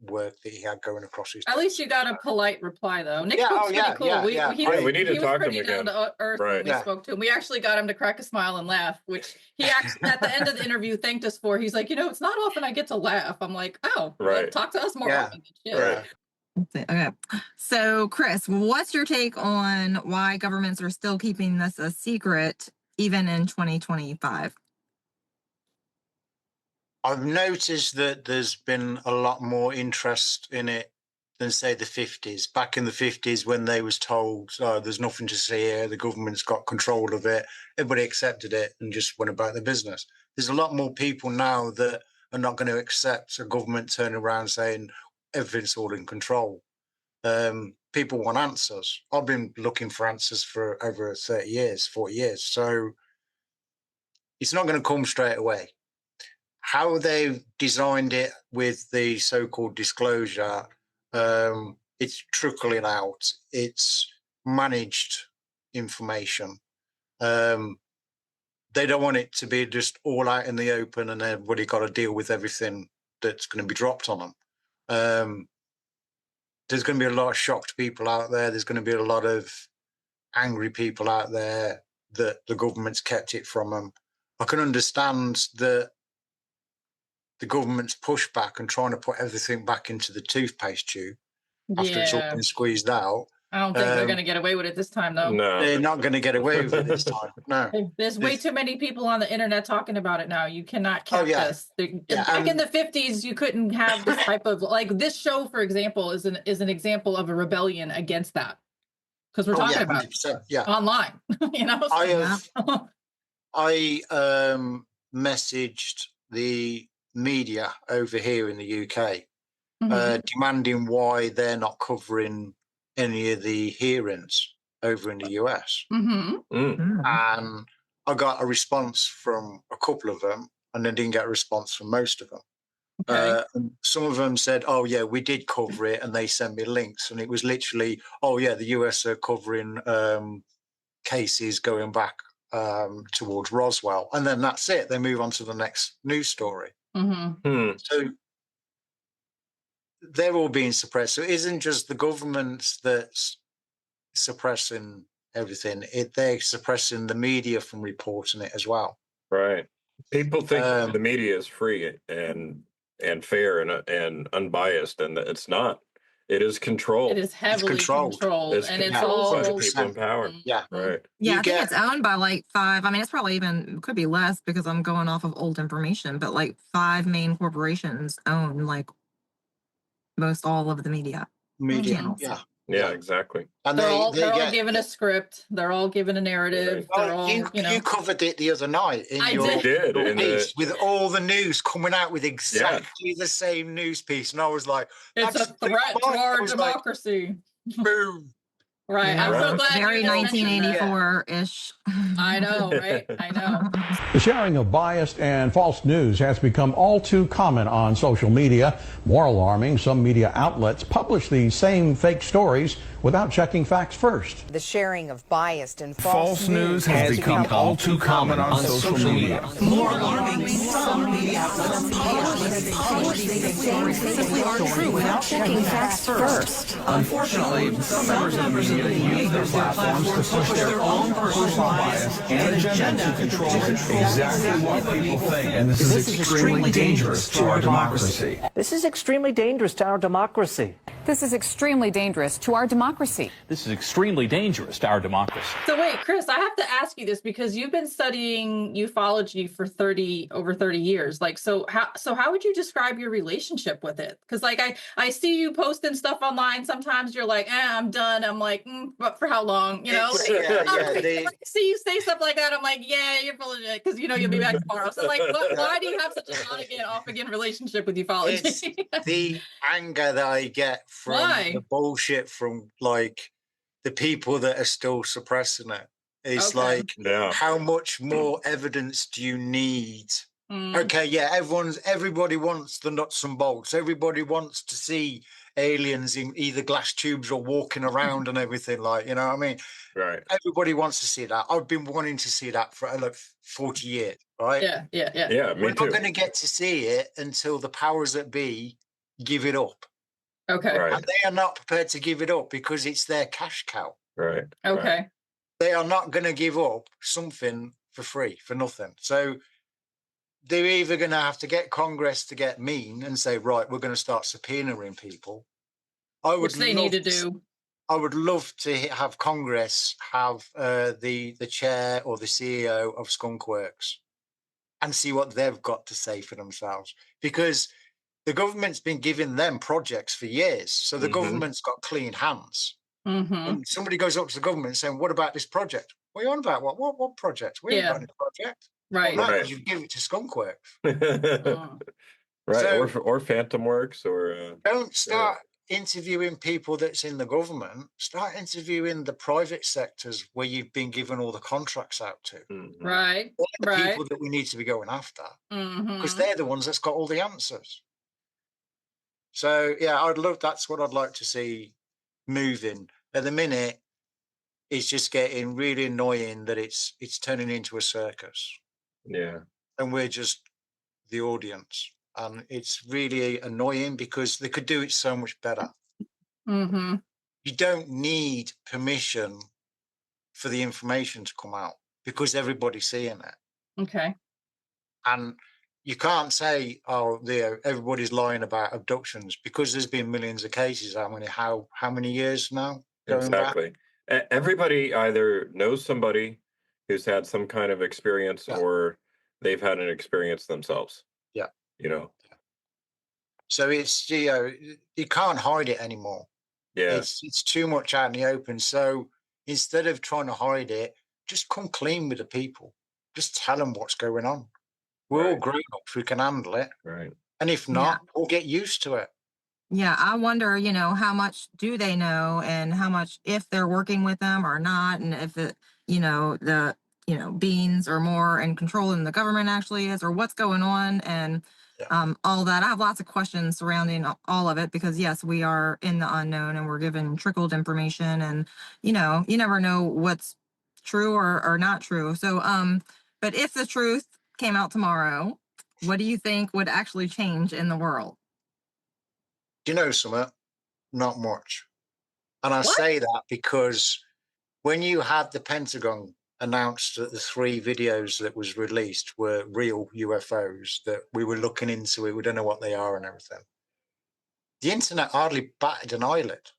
work that he had going across his desk. At least you got a polite reply, though. Nick was pretty cool. We need to talk to him again. Down to earth when we spoke to him. We actually got him to crack a smile and laugh, which he actually, at the end of the interview, thanked us for. He's like, it's not often I get to laugh. I'm like, well, talk to us more often. Okay. So, Chris, what's your take on why governments are still keeping this a secret even in 2025? I've noticed that there's been a lot more interest in it than, say, the 50s. Back in the 50s, when they was told, there's nothing to see here, the government's got control of it, everybody accepted it and just went about their business. There's a lot more people now that are not going to accept a government turning around saying everything's all in control. People want answers. I've been looking for answers for over 30 years, 40 years. So it's not going to come straight away. How they've designed it with the so-called disclosure, it's trickling out. It's managed information. they don't want it to be just all out in the open and everybody got to deal with everything that's going to be dropped on them. There's going to be a lot of shocked people out there. There's going to be a lot of angry people out there that the government's kept it from them. I can understand that the government's pushback and trying to put everything back into the toothpaste tube after it's all been squeezed out. I don't think they're going to get away with it this time, though. No, they're not going to get away with it this time. No, there's way too many people on the internet talking about it now. You cannot cap this. Back in the 50s, you couldn't have this type of like this show, for example, is an example of a rebellion against that because we're talking about it online. You know, I messaged the media over here in the UK, demanding why they're not covering any of the hearings over in the US. And I got a response from a couple of them, and then didn't get a response from most of them. And some of them said, oh yeah, we did cover it, and they sent me links, and it was literally, oh yeah, the US are covering cases going back towards Roswell, and then that's it. They move on to the next news story. So they're all being suppressed. So it isn't just the government that's suppressing everything. They're suppressing the media from reporting it as well. Right. People think the media is free and fair and unbiased, and it's not. It is controlled. It is heavily controlled. And it's all by the people in power. Right. Yeah, I think it's owned by like 5. I mean, it's probably even could be less because I'm going off of old information, but like 5 main corporations own like most all of the media channels. Yeah, exactly. And they're all given a script. They're all given a narrative. They're all, you covered it the other night in your piece with all the news coming out with exactly the same news piece, and I was like, "It's a threat to our democracy." Like, boom. Right. I'm so glad. Very 1984-ish. I know, right? I know. The sharing of biased and false news has become all too common on social media. More alarming, some media outlets publish these same fake stories without checking facts first. The sharing of biased and false news has become all too common on social media. More alarming, some media outlets publish these stories simply aren't true without checking facts first. Unfortunately, some members of the media use their platforms to push their own personal bias and agenda to control exactly what people think. And this is extremely dangerous to our democracy. This is extremely dangerous to our democracy. This is extremely dangerous to our democracy. This is extremely dangerous to our democracy. So wait, Chris, I have to ask you this because you've been studying ufology for over 30 years. Like, so how would you describe your relationship with it? Because like I see you posting stuff online. Sometimes you're like, I'm done. I'm like, but for how long? You know, I see you say stuff like that. I'm like, yeah, you're full of shit because you'll be back tomorrow. So like, why do you have such an on-again, off-again relationship with ufology? It's the anger that I get from the bullshit from like the people that are still suppressing it. It's like, how much more evidence do you need? Okay, yeah, everybody wants the nuts and bolts. Everybody wants to see aliens in either glass tubes or walking around and everything, like, you know what I mean? Right. Everybody wants to see that. I've been wanting to see that for like 40 years, right? Yeah, We're not going to get to see it until the powers that be give it up. Okay. Right. And they are not prepared to give it up because it's their cash cow. Right. Okay. Right. They are not going to give up something for free, for nothing. So they're either going to have to get Congress to get mean and say, right, we're going to start subpoenaing people. Which they need to do. I would love to have Congress have the chair or the CEO of Skunkworks and see what they've got to say for themselves. Because the government's been giving them projects for years. So the government's got clean hands. And somebody goes up to the government saying, what about this project? What are you on about? What project? We ain't got any project. Right. Well, no, you give it to Skunkworks. Right. So, or Phantom Works or... don't start interviewing people that's in the government. Start interviewing the private sectors where you've been given all the contracts out to. Right. They're the people that we need to be going after. Because they're the ones that's got all the answers. So, yeah, that's what I'd like to see moving. At the minute, it's just getting really annoying that it's turning into a circus. Yeah. And we're just the audience. And it's really annoying because they could do it so much better. Mm-hmm. You don't need permission for the information to come out because everybody's seeing it. Okay. And you can't say, oh, everybody's lying about abductions because there's been millions of cases. How many years now going exactly. back? Everybody either knows somebody who's had some kind of experience or they've had an experience themselves. Yeah. You know. So it's, you can't hide it anymore. Yeah. It's too much out in the open. So instead of trying to hide it, just come clean with the people. Just tell them what's going on. We're all grown up who can handle it. Right. And if not, we'll get used to it. Yeah, I wonder, how much do they know and how much, if they're working with them or not, and if the beings are more in control than the government actually is, or what's going on, and all that. I have lots of questions surrounding all of it because yes, we are in the unknown and we're given trickled information, and you never know what's true or not true. So, but if the truth came out tomorrow, what do you think would actually change in the world? Do you know something? Not much. And I say that because when you had the Pentagon announced that the 3 videos that was released were real UFOs that we were looking into, we don't know what they are and everything, the internet hardly batted an eyelid.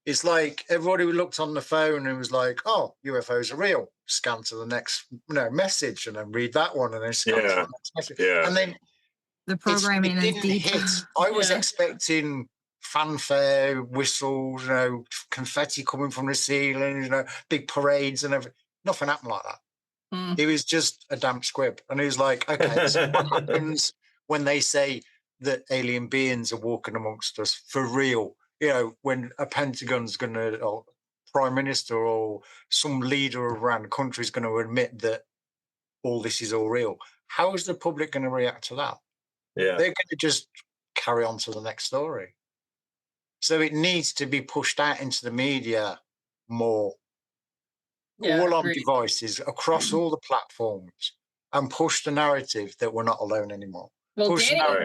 It's like everybody looked on the phone and was like, oh, UFOs are real. Scan to the next message and then read that one and then scan to the next message. Yeah. And then the programming it didn't hit. I was expecting fanfare, whistles, confetti coming from the ceiling, big parades and everything. Nothing happened like that. It was just a damp squib. And it was like, okay, so what happens when they say that alien beings are walking amongst us for real? When a Pentagon's going to, or Prime Minister or some leader around the country is going to admit that all this is all real. How is the public going to react to that? Yeah. They're going to just carry on to the next story. So it needs to be pushed out into the media more. All on devices, across all the platforms, and push the narrative that we're not alone anymore. Well,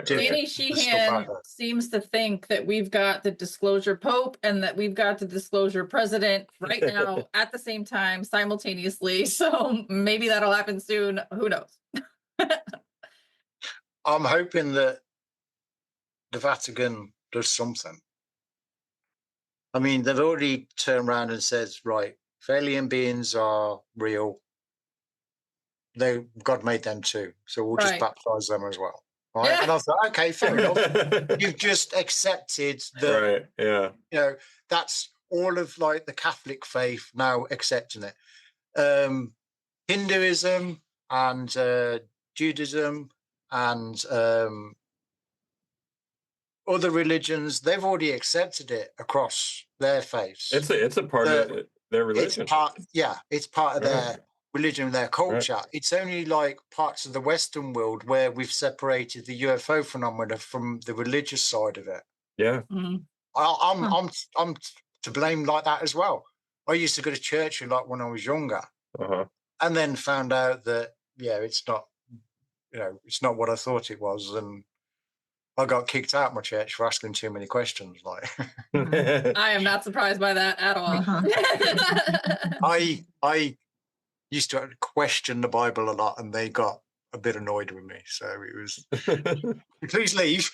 Danny Sheehan seems to think that we've got the disclosure Pope and that we've got the disclosure President right now at the same time, simultaneously. So maybe that'll happen soon. Who knows? I'm hoping that the Vatican does something. I mean, they've already turned around and said, right, if alien beings are real, God made them too. So we'll just baptize them as well. Right. Yeah. And I thought, okay, fair enough. You've just accepted that, that's all of the Catholic faith now accepting it. Hinduism and Judaism and other religions, they've already accepted it across their faiths. It's a part of their religion. It's part of their religion, their culture. Right. It's only parts of the Western world where we've separated the UFO phenomena from the religious side of it. Yeah. Mm-hmm. I'm to blame like that as well. I used to go to church when I was younger, and then found out that it's not, it's not what I thought it was, and I got kicked out of my church for asking too many questions. I am not surprised by that at all. I used to question the Bible a lot, and they got a bit annoyed with me. So it was, please leave.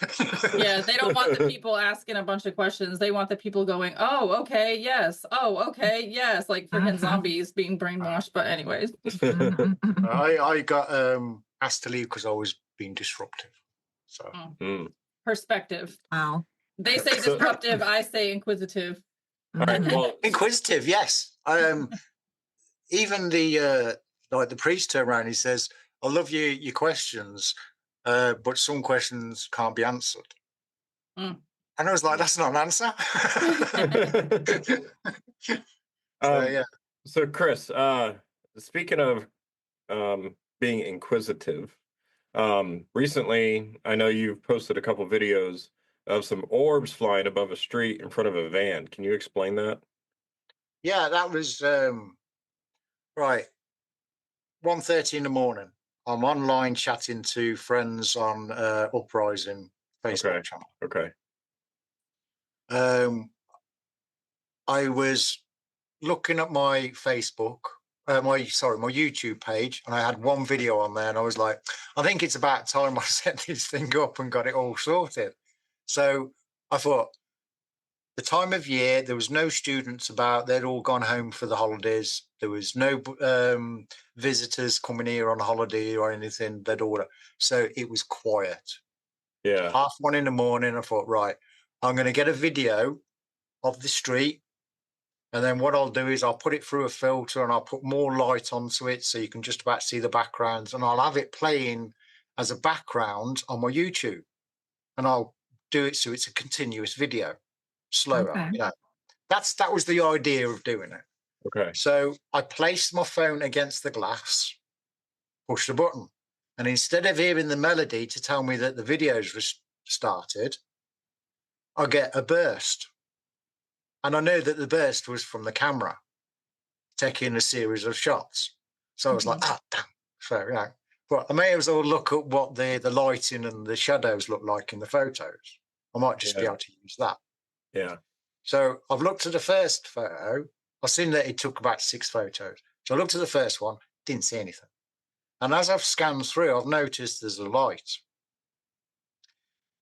Yeah, they don't want the people asking a bunch of questions. They want the people going, oh, okay, yes. Oh, okay, yes. Like freaking zombies being brainwashed. But anyways. I got asked to leave because I was being disruptive. So perspective. Wow. They say disruptive, I say inquisitive. All right, well, inquisitive, yes. Even the priest turned around, he says, I love your questions, but some questions can't be answered. And I was like, that's not an answer. So Chris, speaking of being inquisitive, recently I know you've posted a couple videos of some orbs flying above a street in front of a van. Can you explain that? Yeah, that was right. 1:30 in the morning. I'm online chatting to friends on Uprising Facebook channel. Okay. I was looking at my Facebook, my YouTube page, and I had one video on there, and I was like, I think it's about time I set this thing up and got it all sorted. So I thought, the time of year, there was no students about, they'd all gone home for the holidays. There was no visitors coming here on holiday or anything. So it was quiet. Yeah. 1:30 in the morning, I thought, right, I'm going to get a video of the street. And then what I'll do is I'll put it through a filter and I'll put more light onto it so you can just about see the backgrounds. And I'll have it playing as a background on my YouTube. And I'll do it so it's a continuous video. Slower, that was the idea of doing it. Okay. So I placed my phone against the glass, pushed the button, and instead of hearing the melody to tell me that the video's started, I get a burst, and I know that the burst was from the camera taking a series of shots. So I was like, damn, fair enough. But I may as well look at what the lighting and the shadows look like in the photos. I might just be able to use that. Yeah. So I've looked at the first photo. I've seen that it took about 6 photos. So I looked at the first one, didn't see anything. And as I've scanned through, I've noticed there's a light.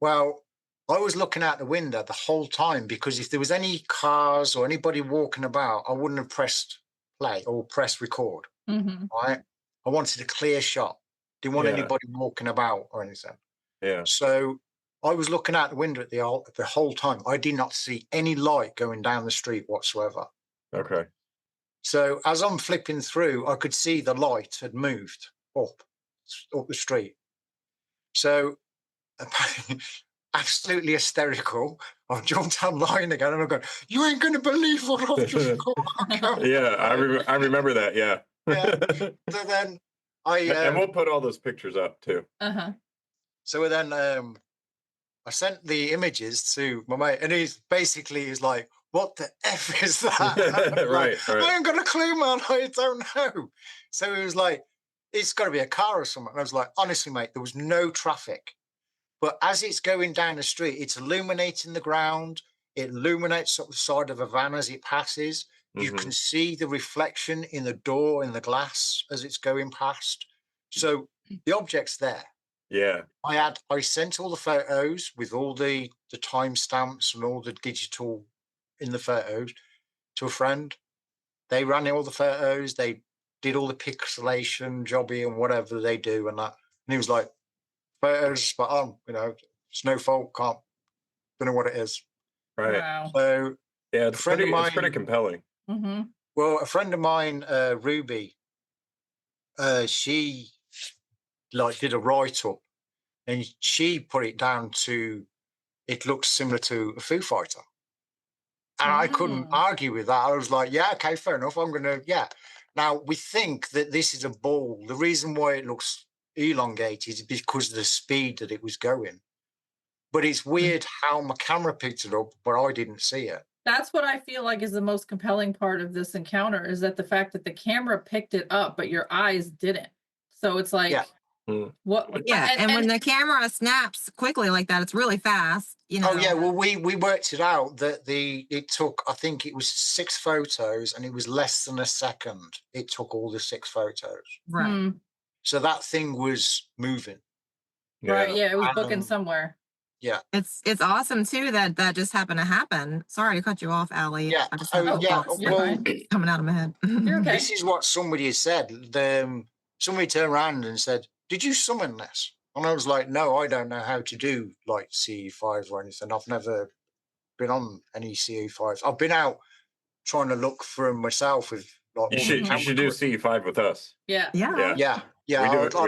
Well, I was looking out the window the whole time because if there was any cars or anybody walking about, I wouldn't have pressed play or press record. Right? I wanted a clear shot. Didn't want anybody walking about or anything. Yeah. So I was looking out the window the whole time. I did not see any light going down the street whatsoever. Okay. So as I'm flipping through, I could see the light had moved up the street. So absolutely hysterical. I've jumped online again and I'm going, you ain't going to believe what I've just got. Yeah, I remember that. Yeah. So then and we'll put all those pictures up too. So then I sent the images to my mate, and he's like, what the F is that? Right. I ain't got a clue, man. I don't know. So he was like, it's got to be a car or something. And I was like, honestly, mate, there was no traffic. But as it's going down the street, it's illuminating the ground. It illuminates up the side of a van as it passes. You can see the reflection in the door, in the glass as it's going past. So the object's there. Yeah. I sent all the photos with all the timestamps and all the digital in the photos to a friend. They ran all the photos. They did all the pixelation, jobby and whatever they do and that. And he was like, photos spot on, it's no fault, don't know what it is. Right. Wow. So yeah, it's pretty compelling. Well, a friend of mine, Ruby, she did a write-up and she put it down to, it looks similar to a Foo Fighter. And I couldn't argue with that. I was like, yeah, okay, fair enough. Now, we think that this is a ball. The reason why it looks elongated is because of the speed that it was going. But it's weird how my camera picked it up, but I didn't see it. That's what I feel like is the most compelling part of this encounter, is that the fact that the camera picked it up, but your eyes didn't. So it's like, what? Yeah, and when the camera snaps quickly like that, it's really fast. Oh yeah, well we worked it out that it took, I think it was 6 photos, and it was less than a second. It took all the 6 photos. Right. So that thing was moving. Right. Yeah, it was booking somewhere. Yeah. It's awesome too that just happened to happen. Sorry to cut you off, Allie. Yeah. I just Well, coming out of my head. You're okay. This is what somebody has said. Somebody turned around and said, "Did you summon this?" And I was like, "No, I don't know how to do like CE5s or anything. I've never been on any CE5s. I've been out trying to look for them myself with like." You should do CE5 with us. Yeah. Yeah. We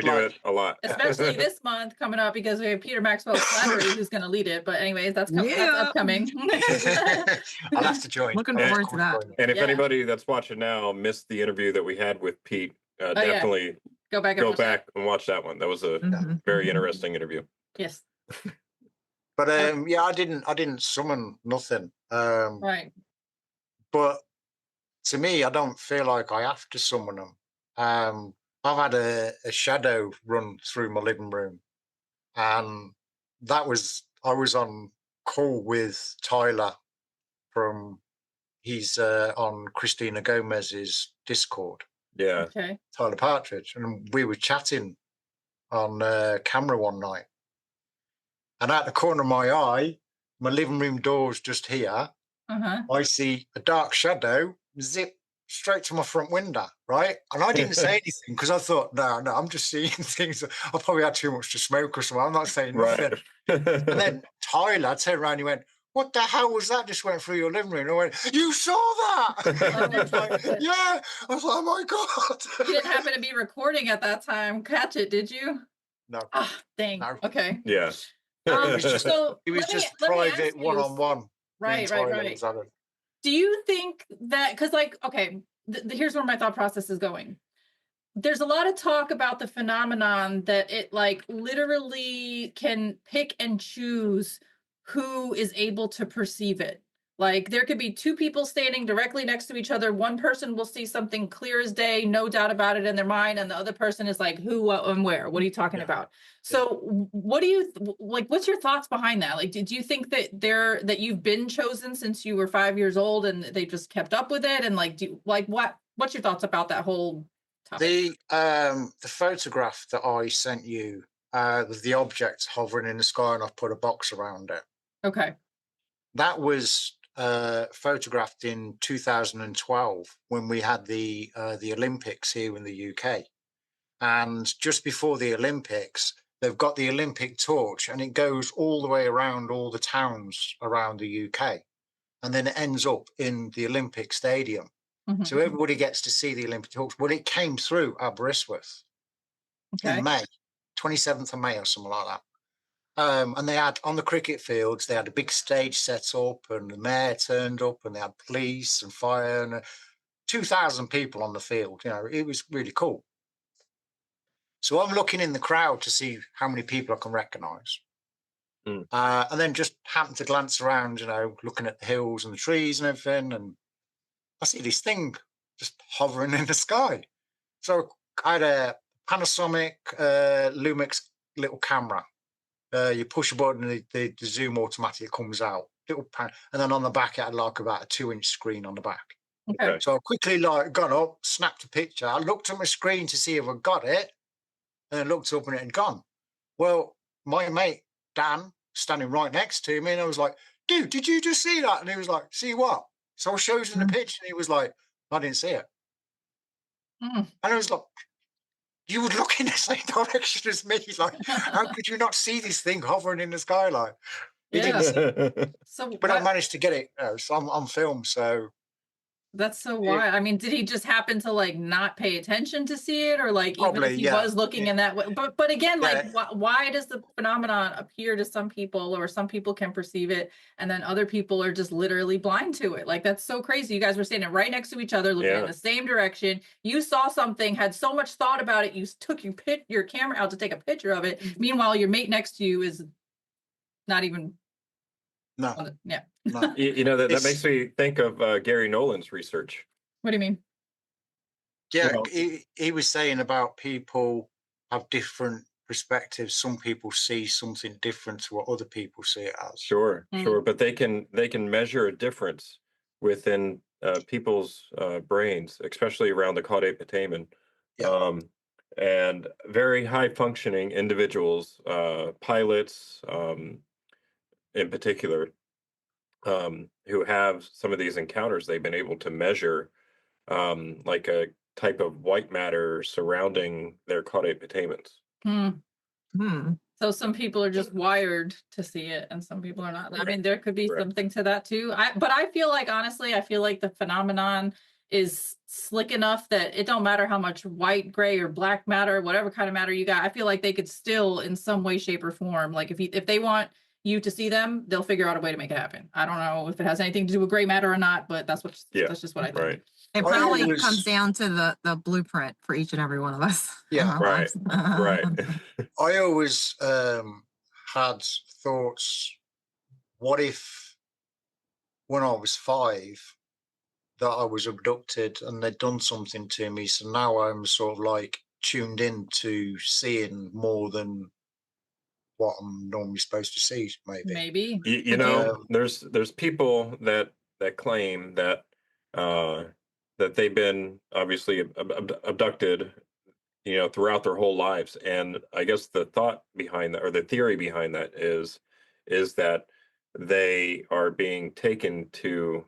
do it a lot. Especially this month coming up, because we have Peter Maxwell Flannery who's going to lead it. But anyways, that's upcoming. I'll have to join. Looking forward to that. And if anybody that's watching now missed the interview that we had with Pete, definitely go back and watch that one. That was a very interesting interview. Yes. But I didn't summon nothing. Right. But to me, I don't feel like I have to summon them. I've had a shadow run through my living room, and I was on call with Tyler from he's on Christina Gomez's Discord. Yeah. Okay. Tyler Partridge, and we were chatting on camera one night, and out the corner of my eye, my living room door's just here. I see a dark shadow zip straight to my front window, right? And I didn't say anything because I thought, no, I'm just seeing things. I probably had too much to smoke or something. I'm not saying nothing. And then Tyler turned around and he went, what the hell was that just went through your living room? And I went, you saw that? I was like, yeah. I was like, oh my God. You didn't happen to be recording at that time. Catch it, did you? No. Ah, dang. No. Okay. Yeah. It was just private one-on-one. Right. Do you think that, because like, okay, here's where my thought process is going. There's a lot of talk about the phenomenon that it like literally can pick and choose who is able to perceive it. Like there could be two people standing directly next to each other. One person will see something clear as day, no doubt about it in their mind. And the other person is like, who, what, and where? What are you talking about? So what do you, like, what's your thoughts behind that? Like, did you think that that you've been chosen since you were 5 years old and they just kept up with it? And like, what's your thoughts about that whole topic? The photograph that I sent you, with the object hovering in the sky and I've put a box around it. Okay. That was photographed in 2012 when we had the Olympics here in the UK, and just before the Olympics, they've got the Olympic torch, and it goes all the way around all the towns around the UK, and then it ends up in the Olympic Stadium. So everybody gets to see the Olympic torch. Well, it came through Aberystwyth in May, 27th of May or something like that. And they had, on the cricket fields, they had a big stage set up, and the mayor turned up, and they had police and fire, and 2,000 people on the field. You know, it was really cool. So I'm looking in the crowd to see how many people I can recognise. And then just happened to glance around, you know, looking at the hills and the trees and everything, and I see this thing just hovering in the sky. So I had a Panasonic Lumix little camera. You push a button and the zoom automatically comes out. And then on the back, it had like about a 2-inch screen on the back. Okay. So I quickly got up, snapped a picture. I looked at my screen to see if I got it, and then looked up and it had gone. Well, my mate, Dan, standing right next to me, and I was like, dude, did you just see that? And he was like, see what? So I showed him the picture, and he was like, I didn't see it. And I was like, you would look in the same direction as me. Like, how could you not see this thing hovering in the sky? Like, he didn't see it. But I managed to get it on film. So that's so wild. I mean, did he just happen to like not pay attention to see it, or like probably, even if he was looking in that way? But again, like, why does the phenomenon appear to some people, or some people can perceive it, and then other people are just literally blind to it? Like, that's so crazy. You guys were standing right next to each other, looking in the same direction. You saw something, had so much thought about it, you took your camera out to take a picture of it. Meanwhile, your mate next to you is not even. No. Yeah. No. You know, that makes me think of Gary Nolan's research. What do you mean? Yeah, he was saying about people have different perspectives. Some people see something different to what other people see it as. Sure. But they can measure a difference within people's brains, especially around the caudate putamen. And very high functioning individuals, pilots, in particular, who have some of these encounters, they've been able to measure like a type of white matter surrounding their caudate putamens. So some people are just wired to see it, and some people are not. I mean, there could be something to that too. But I feel like, honestly, the phenomenon is slick enough that it don't matter how much white, gray, or black matter, whatever kind of matter you got. I feel like they could still, in some way, shape, or form, like if they want you to see them, they'll figure out a way to make it happen. I don't know if it has anything to do with gray matter or not, but that's just what I think. Right. It probably comes down to the blueprint for each and every one of us. Yeah. Right. I always had thoughts, what if when I was 5 that I was abducted and they'd done something to me, so now I'm sort of like tuned in to seeing more than what I'm normally supposed to see, Maybe. You know, there's people that claim that that they've been obviously abducted, you know, throughout their whole lives. And I guess the thought behind that, or the theory behind that, is that they are being taken to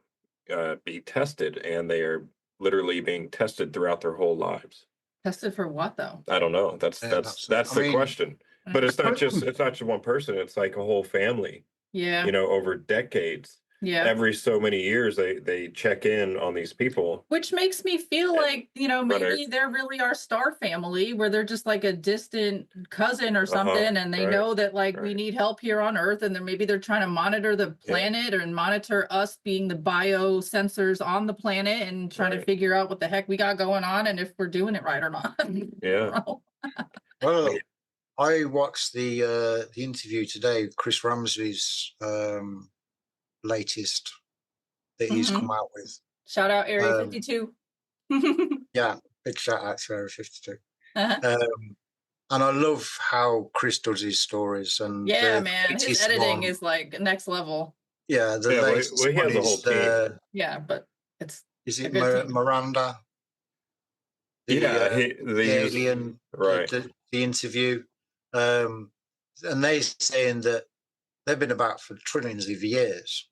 be tested, and they are literally being tested throughout their whole lives. Tested for what, though? I don't know. That's the question. But it's not just one person. It's like a whole family. Yeah. You know, over decades. Yeah. Every so many years, they check in on these people. Which makes me feel like, you know, maybe they're really our star family, where they're just like a distant cousin or something, and they know that like we need help here on Earth, and then maybe they're trying to monitor the planet and monitor us being the biosensors on the planet, and trying to figure out what the heck we got going on and if we're doing it right or not. Yeah. Well, I watched the interview today, Chris Ramsey's latest that he's come out with. Shout out Area 52. Yeah, big shout out to Area 52. And I love how Chris does his stories. And man, his editing is like next level. Yeah, the latest he has a whole team. Yeah, but it's is it Miranda? The alien, the interview. And they're saying that they've been about for trillions of years.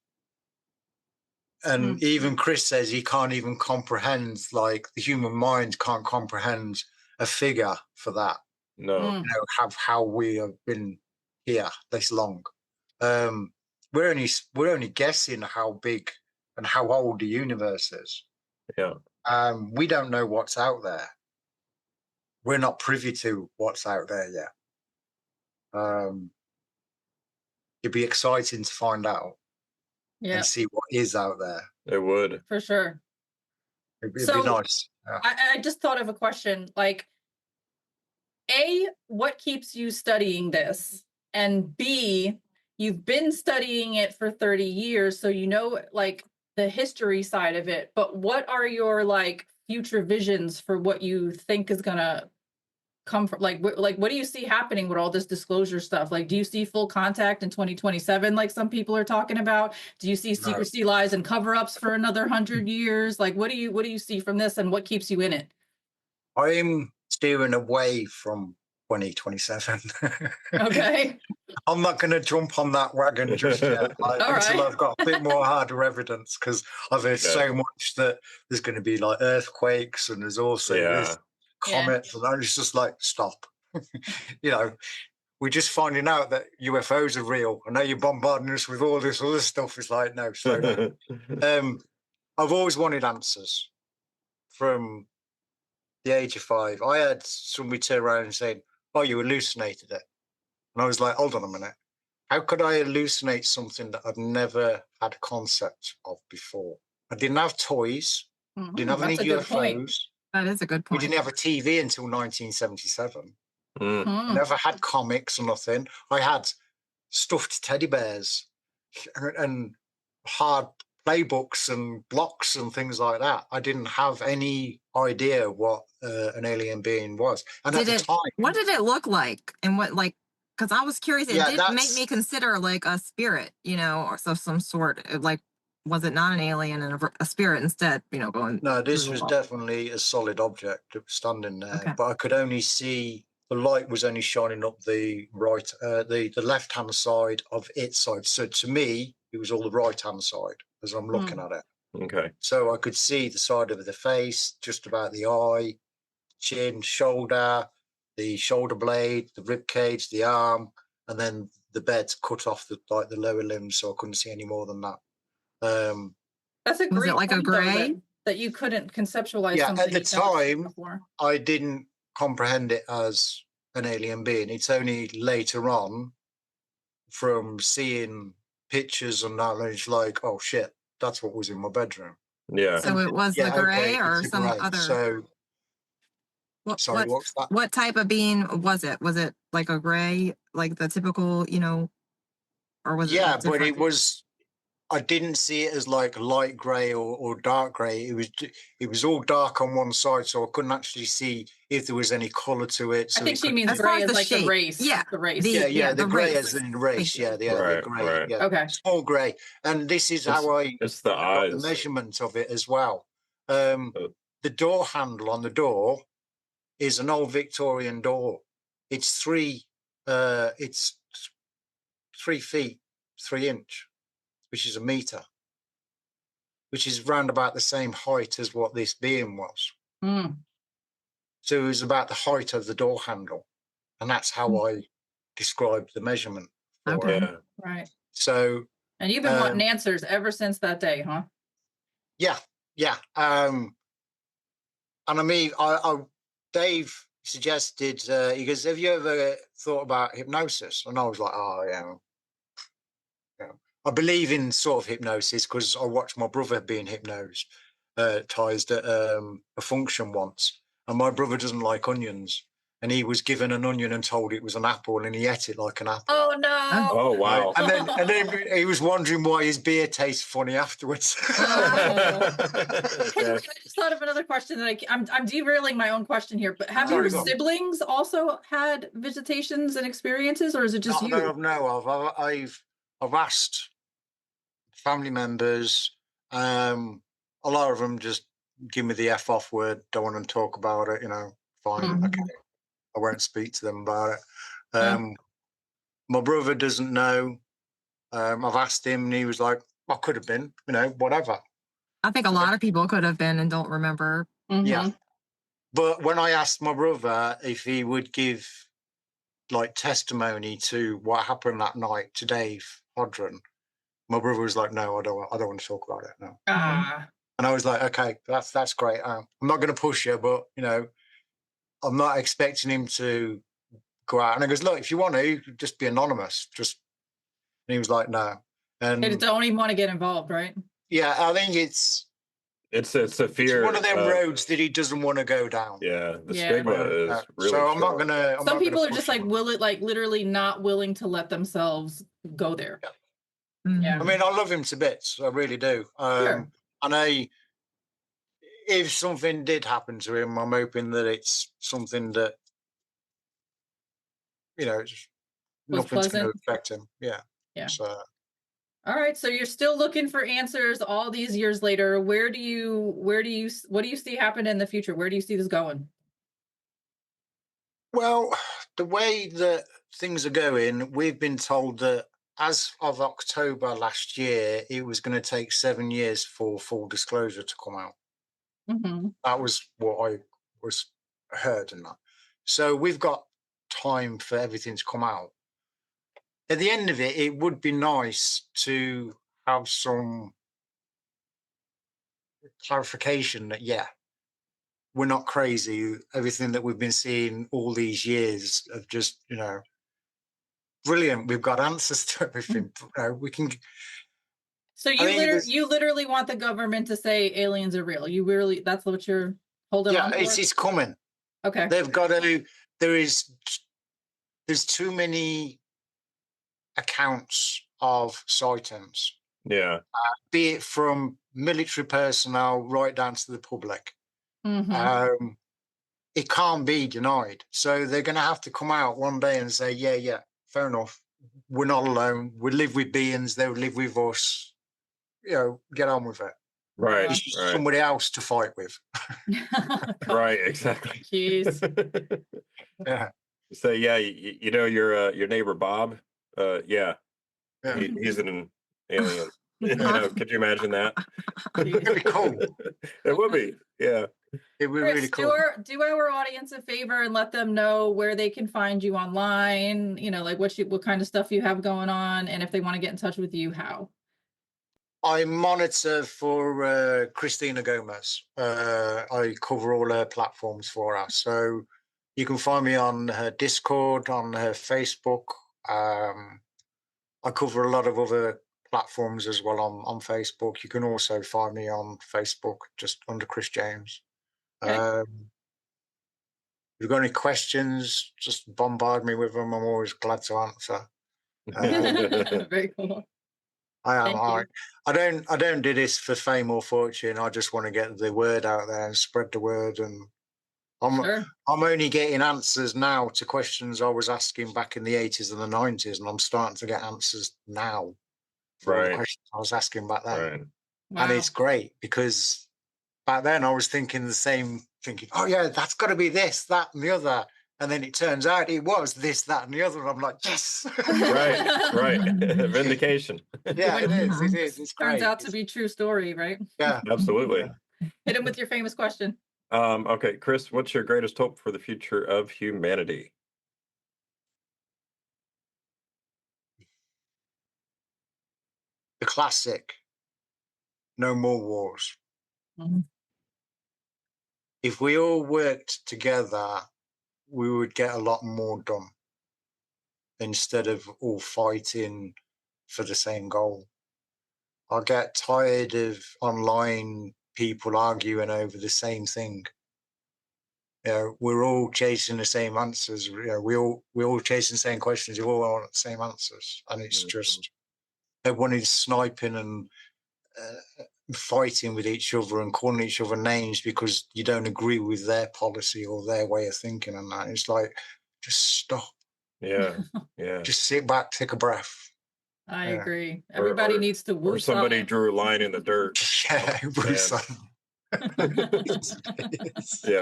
And even Chris says he can't even comprehend, like the human mind can't comprehend a figure for that. No. You know, how we have been here this long. We're only guessing how big and how old the universe is. Yeah. We don't know what's out there. We're not privy to what's out there yet. It'd be exciting to find out and see what is out there. It would. For sure. It'd be nice. Yeah. I just thought of a question, like, A, what keeps you studying this? And B, you've been studying it for 30 years, so you know, like, the history side of it, but what are your, like, future visions for what you think is gonna come from, like what do you see happening with all this disclosure stuff? Like, do you see full contact in 2027 like some people are talking about? Do you see secrecy, lies, and cover-ups for another 100 years? Like, what do you see from this, and what keeps you in it? I'm steering away from 2027. Okay. I'm not going to jump on that wagon just yet until I've got a bit more harder evidence, because I've heard so much that there's going to be like earthquakes, and there's also this comets, and I was just like, stop. You know, we're just finding out that UFOs are real. I know you're bombarding us with all this other stuff. It's like, no, slow down. I've always wanted answers from the age of 5. I had somebody turn around and say, oh, you hallucinated it. And I was like, hold on a minute. How could I hallucinate something that I've never had a concept of before? I didn't have toys. Didn't have any UFOs. That is a good point. We didn't have a TV until 1977. Never had comics or nothing. I had stuffed teddy bears and hard playbooks and blocks and things like that. I didn't have any idea what an alien being was. And at the time, what did it look like? And what, like, because I was curious, it did make me consider like a spirit, you know, or some sort. Like, was it not an alien and a spirit instead, you know, going? No, this was definitely a solid object that was standing there, but I could only see the light was only shining up the right, the left-hand side of its side. So to me, it was all the right-hand side as I'm looking at it. Okay. So I could see the side of the face, just about the eye, chin, shoulder, the shoulder blade, the rib cage, the arm, and then the bed's cut off the lower limbs, so I couldn't see any more than that. That's a great was it like a gray that you couldn't conceptualize. Yeah, at the time, I didn't comprehend it as an alien being. It's only later on, from seeing pictures and knowledge, like, oh shit, that's what was in my bedroom. Yeah. So it was the gray or some gray. other. So, sorry, what's that? What type of being was it? Was it like a gray, like the typical, you know, or was it? Yeah, but it was. I didn't see it as like light grey or dark grey. It was all dark on one side, so I couldn't actually see if there was any colour to it. So I think she means As far grey as as the like the shape. race. Yeah. The race. The grey race. as in race. Yeah, the Right, grey. right. Yeah, Okay. small grey. And this is how It's the got the eyes. measurement of it as well. The door handle on the door is an old Victorian door. It's 3 feet 3 inch, which is a meter, which is round about the same height as what this being was. Mm. So it was about the height of the door handle, and that's how I described the measurement for it. Yeah. Right. So, and you've been wanting answers ever since that day, huh? Yeah. And I mean, Dave suggested, he goes, have you ever thought about hypnosis? And I was like, oh, yeah. I believe in sort of hypnosis because I watched my brother being hypnosed at a function once. And my brother doesn't like onions. And he was given an onion and told it was an apple, and he ate it like an apple. Oh, no. Oh, wow. And then he was wondering why his beer tastes funny afterwards. I just thought of another question that I'm derailing my own question here, but have your siblings also had visitations and experiences, or is it just you? No, I've asked family members. A lot of them just give me the F off word. Don't want to talk about it. Fine. Okay. I won't speak to them about it. My brother doesn't know. I've asked him, and he was like, "I could have been, whatever." I think a lot of people could have been and don't remember. Yeah. But when I asked my brother if he would give like testimony to what happened that night to Dave Hodron, my brother was like, "No, I don't want to talk about it." No. And I was like, "Okay, that's great. I'm not going to push you, but I'm not expecting him to go out." And he goes, "Look, if you want to, just be anonymous." And he was like, "No." And they don't even want to get involved, right? Yeah, I think it's a fear. It's one of them roads that he doesn't want to go down. Yeah, the stigma is really. So I'm not gonna. Some people are just like literally not willing to let themselves go there. Yeah. I mean, I love him to bits. I really do. Sure. And if something did happen to him, I'm hoping that it's something that it's nothing's going to affect him. Yeah. So. All right. So you're still looking for answers all these years later. What do you see happen in the future? Where do you see this going? Well, the way that things are going, we've been told that as of October last year, it was going to take 7 years for full disclosure to come out. That was what I was heard in that. So we've got time for everything to come out. At the end of it, it would be nice to have some clarification that, we're not crazy. Everything that we've been seeing all these years of just, brilliant. We've got answers to everything. We can. So you literally want the government to say aliens are real. You really, that's what you're holding on for? Yeah, it's coming. Okay. They've got to. There's too many accounts of sightings. Yeah. Be it from military personnel right down to the public. It can't be denied. So they're going to have to come out one day and say, yeah, fair enough. We're not alone. We live with beings. They live with us. Get on with it. Right. It's just somebody else to fight with. Right. Exactly. Jeez. Yeah. So your neighbor Bob. Yeah. He's an alien. Could you imagine that? It'd be cool. It would be. Yeah. It would be really cool. Do our audience a favor and let them know where they can find you online, like what kind of stuff you have going on, and if they want to get in touch with you, how? I monitor for Christina Gomez. I cover all her platforms for her. So you can find me on her Discord, on her Facebook. I cover a lot of other platforms as well on Facebook. You can also find me on Facebook just under Chris James. Okay. If you've got any questions, just bombard me with them. I'm always glad to answer. Very cool. I am. Thank you. I don't do this for fame or fortune. I just want to get the word out there and spread the word. And I'm only getting answers now to questions I was asking back in the 80s and the 90s, and I'm starting to get answers now for all the questions I was asking back then. Right. Wow. And it's great because back then I was thinking the same, thinking, oh yeah, that's got to be this, that, and the other. And then it turns out it was this, that, and the other. And I'm like, yes. Right. Vindication. Yeah, it is. It is. It's great. Turns out to be true story, right? Yeah. Absolutely. Hit him with your famous question. Okay, Chris, what's your greatest hope for the future of humanity? The classic, no more wars. Mm-hmm. If we all worked together, we would get a lot more done instead of all fighting for the same goal. I get tired of online people arguing over the same thing. You know, we're all chasing the same answers. You know, we're all chasing the same questions. We all want the same answers, and it's just everyone is sniping and fighting with each other and calling each other names because you don't agree with their policy or their way of thinking. And that it's like, just stop. Yeah. Just sit back, take a breath. I agree. Everybody needs to woo. Or somebody drew a line in the dirt. Yeah, yeah,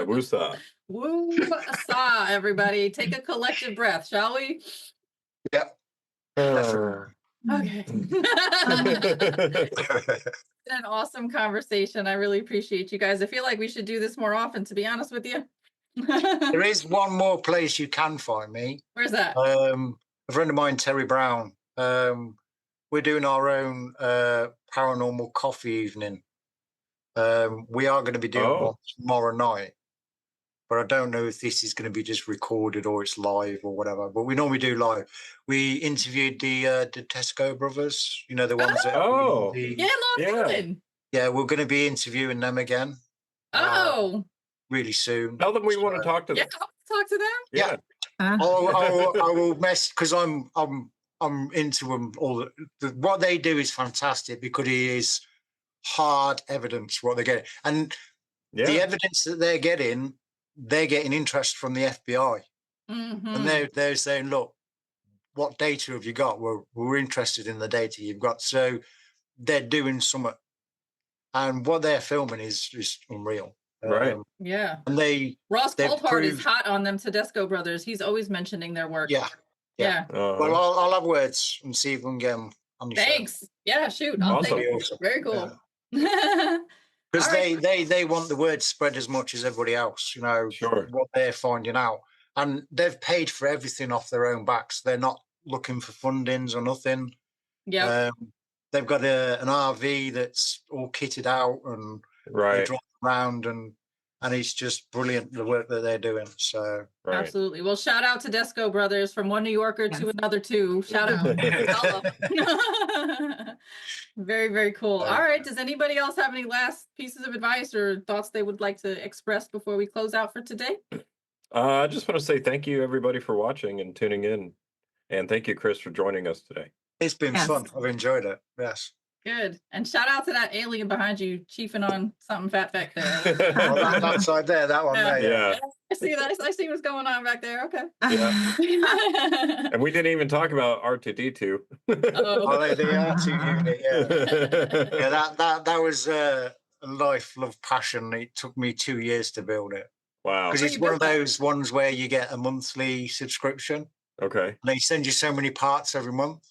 woosah. Woo-saw, everybody. Take a collective breath, shall we? Yeah. Okay. An awesome conversation. I really appreciate you guys. I feel like we should do this more often, to be honest with you. There is one more place you can find me. Where's that? A friend of mine, Terry Brown. We're doing our own paranormal coffee evening. We are going to be doing one tomorrow night, but I don't know if this is going to be just recorded or it's live or whatever. But we normally do live. We interviewed the Tesco brothers. You know, the ones that. Yeah, we're going to be interviewing them again. Really soon. Tell them we want to talk to them. Yeah, I'll talk to them. Yeah. I will mess because I'm into them. All what they do is fantastic because it is hard evidence what they're getting, and the evidence that they're getting interest from the FBI, and they're saying, look, what data have you got? We're interested in the data you've got. So they're doing something, and what they're filming is unreal. Right. Yeah. And Ross Coulthard is hot on them Tedesco brothers. He's always mentioning their work. Yeah. Well, I'll have words and see if we can get them on the Thanks. show. Yeah, shoot. I'll take it. Awesome. Very cool. Because they want the word spread as much as everybody else, you know, what they're finding out. And they've paid for everything off their own backs. They're not looking for fundings or nothing. Yeah. They've got an RV that's all kitted out and they drive around and it's just brilliant the work that they're doing. So absolutely. Well, shout out to Desco brothers from one New Yorker to another two. Shout out. Very, very cool. All right. Does anybody else have any last pieces of advice or thoughts they would like to express before we close out for today? I just want to say thank you, everybody, for watching and tuning in. And thank you, Chris, for joining us today. It's been fun. I've enjoyed it. Yes. Good. And shout out to that alien behind you, chiefing on something fat back there. That side there, that one there. Yeah. I see that. I see what's going on back there. Okay. Yeah. And we didn't even talk about R2D2. The R2 unit, yeah. That was a life, love, passion. It took me 2 years to build it. Wow. Because it's one of those ones where you get a monthly subscription. Okay. And they send you so many parts every month.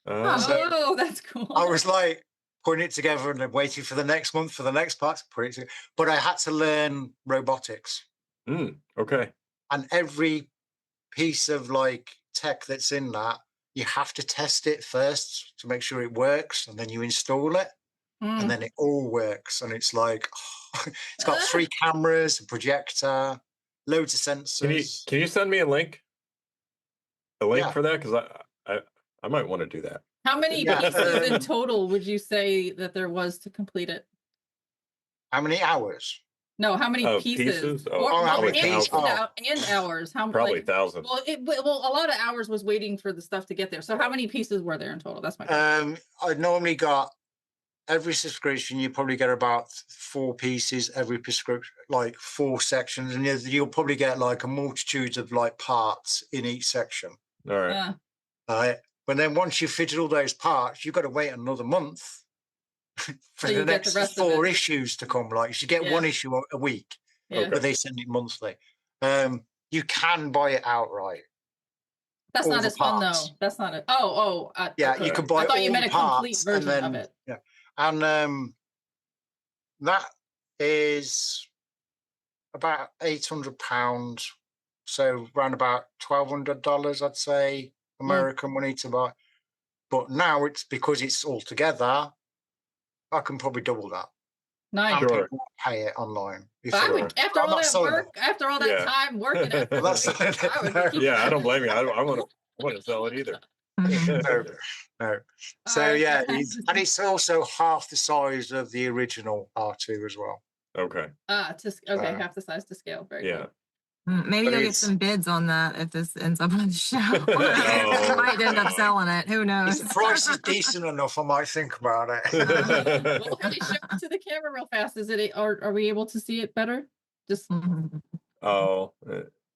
So that's cool. I was like putting it together and then waiting for the next month for the next part to put it together. But I had to learn robotics. Okay. And every piece of like tech that's in that, you have to test it first to make sure it works, and then you install it, and then it all works. And it's like it's got 3 cameras, a projector, loads of sensors. Can you send me a link? A link for that? Because I might want to do that. How many pieces in total would you say that there was to complete it? How many hours? No, how many pieces? Oh, how many pieces? And hours. How probably thousands. Well, a lot of hours was waiting for the stuff to get there. So how many pieces were there in total? That's my question. I normally got every subscription. You probably get about 4 pieces every prescription, like 4 sections, and you'll probably get like a multitude of like parts in each section. All right. All right. But then once you fitted all those parts, you've got to wait another month for the next 4 issues to come. Like you get 1 issue a week, but they send it monthly. You can buy it outright. That's not as fun though. That's not it. You can buy. I thought you all meant the a complete parts version and then, of it. Yeah, and that is about £800, so around about $1,200, I'd say, American money to buy. But now it's because it's all together, I can probably double that. Nice. And people pay it online. I would, after all that work, after all that time working at it, I don't blame you. I want to sell it either. No. So and it's also half the size of the original R2 as well. Okay. Half the size to scale. Very good. Maybe you'll get some bids on that if this ends up on the show. You might end up selling it. Who knows? If the price is decent enough, I might think about it. Well, can you show it to the camera real fast? Is it? Are we able to see it better? Just.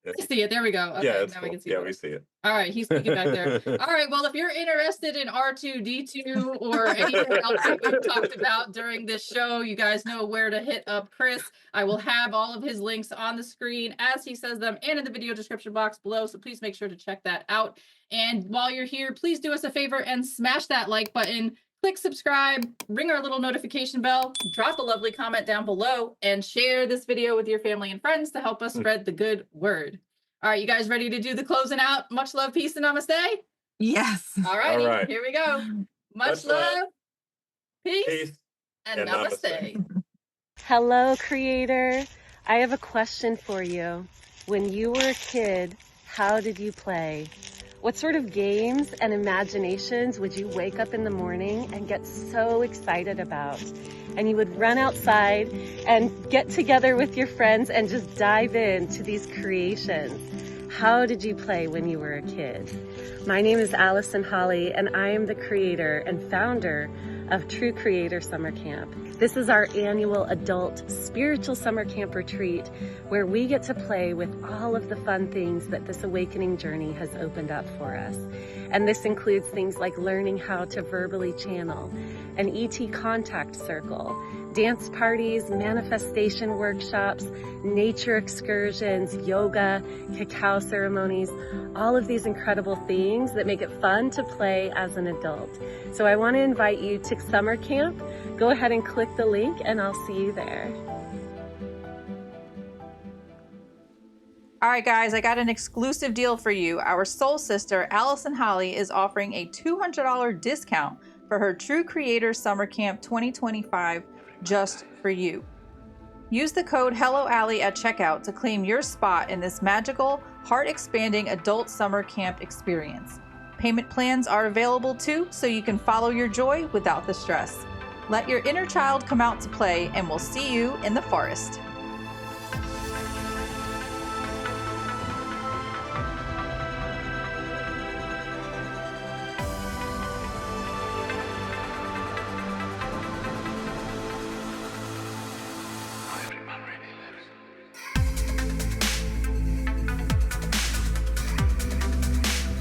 I see it. There we go. Okay, now we can see it. We see it. All right, he's speaking back there. All right, well, if you're interested in R2-D2 or anything else that we've talked about during this show, you guys know where to hit up Chris. I will have all of his links on the screen as he says them and in the video description box below, so please make sure to check that out. And while you're here, please do us a favor and smash that like button. Click subscribe, ring our little notification bell, drop a lovely comment down below, and share this video with your family and friends to help us spread the good word. All right, you guys ready to do the closing out? Much love, peace, and namaste? Yes. All righty, here we go. Much love, peace, and namaste. Hello, Creator. I have a question for you. When you were a kid, how did you play? What sort of games and imaginations would you wake up in the morning and get so excited about? And you would run outside and get together with your friends and just dive into these creations. How did you play when you were a kid? My name is Allison Holly, and I am the creator and founder of True Creator Summer Camp. This is our annual adult spiritual summer camp retreat where we get to play with all of the fun things that this awakening journey has opened up for us. And this includes things like learning how to verbally channel, an ET contact circle, dance parties, manifestation workshops, nature excursions, yoga, cacao ceremonies, all of these incredible things that make it fun to play as an adult. So I want to invite you to summer camp. Go ahead and click the link and I'll see you there. All right, guys, I got an exclusive deal for you. Our soul sister, Allison Holly, is offering a $200 discount for her True Creator Summer Camp 2025 just for you. Use the code HelloAllie at checkout to claim your spot in this magical, heart-expanding adult summer camp experience. Payment plans are available too, so you can follow your joy without the stress. Let your inner child come out to play, and we'll see you in the forest.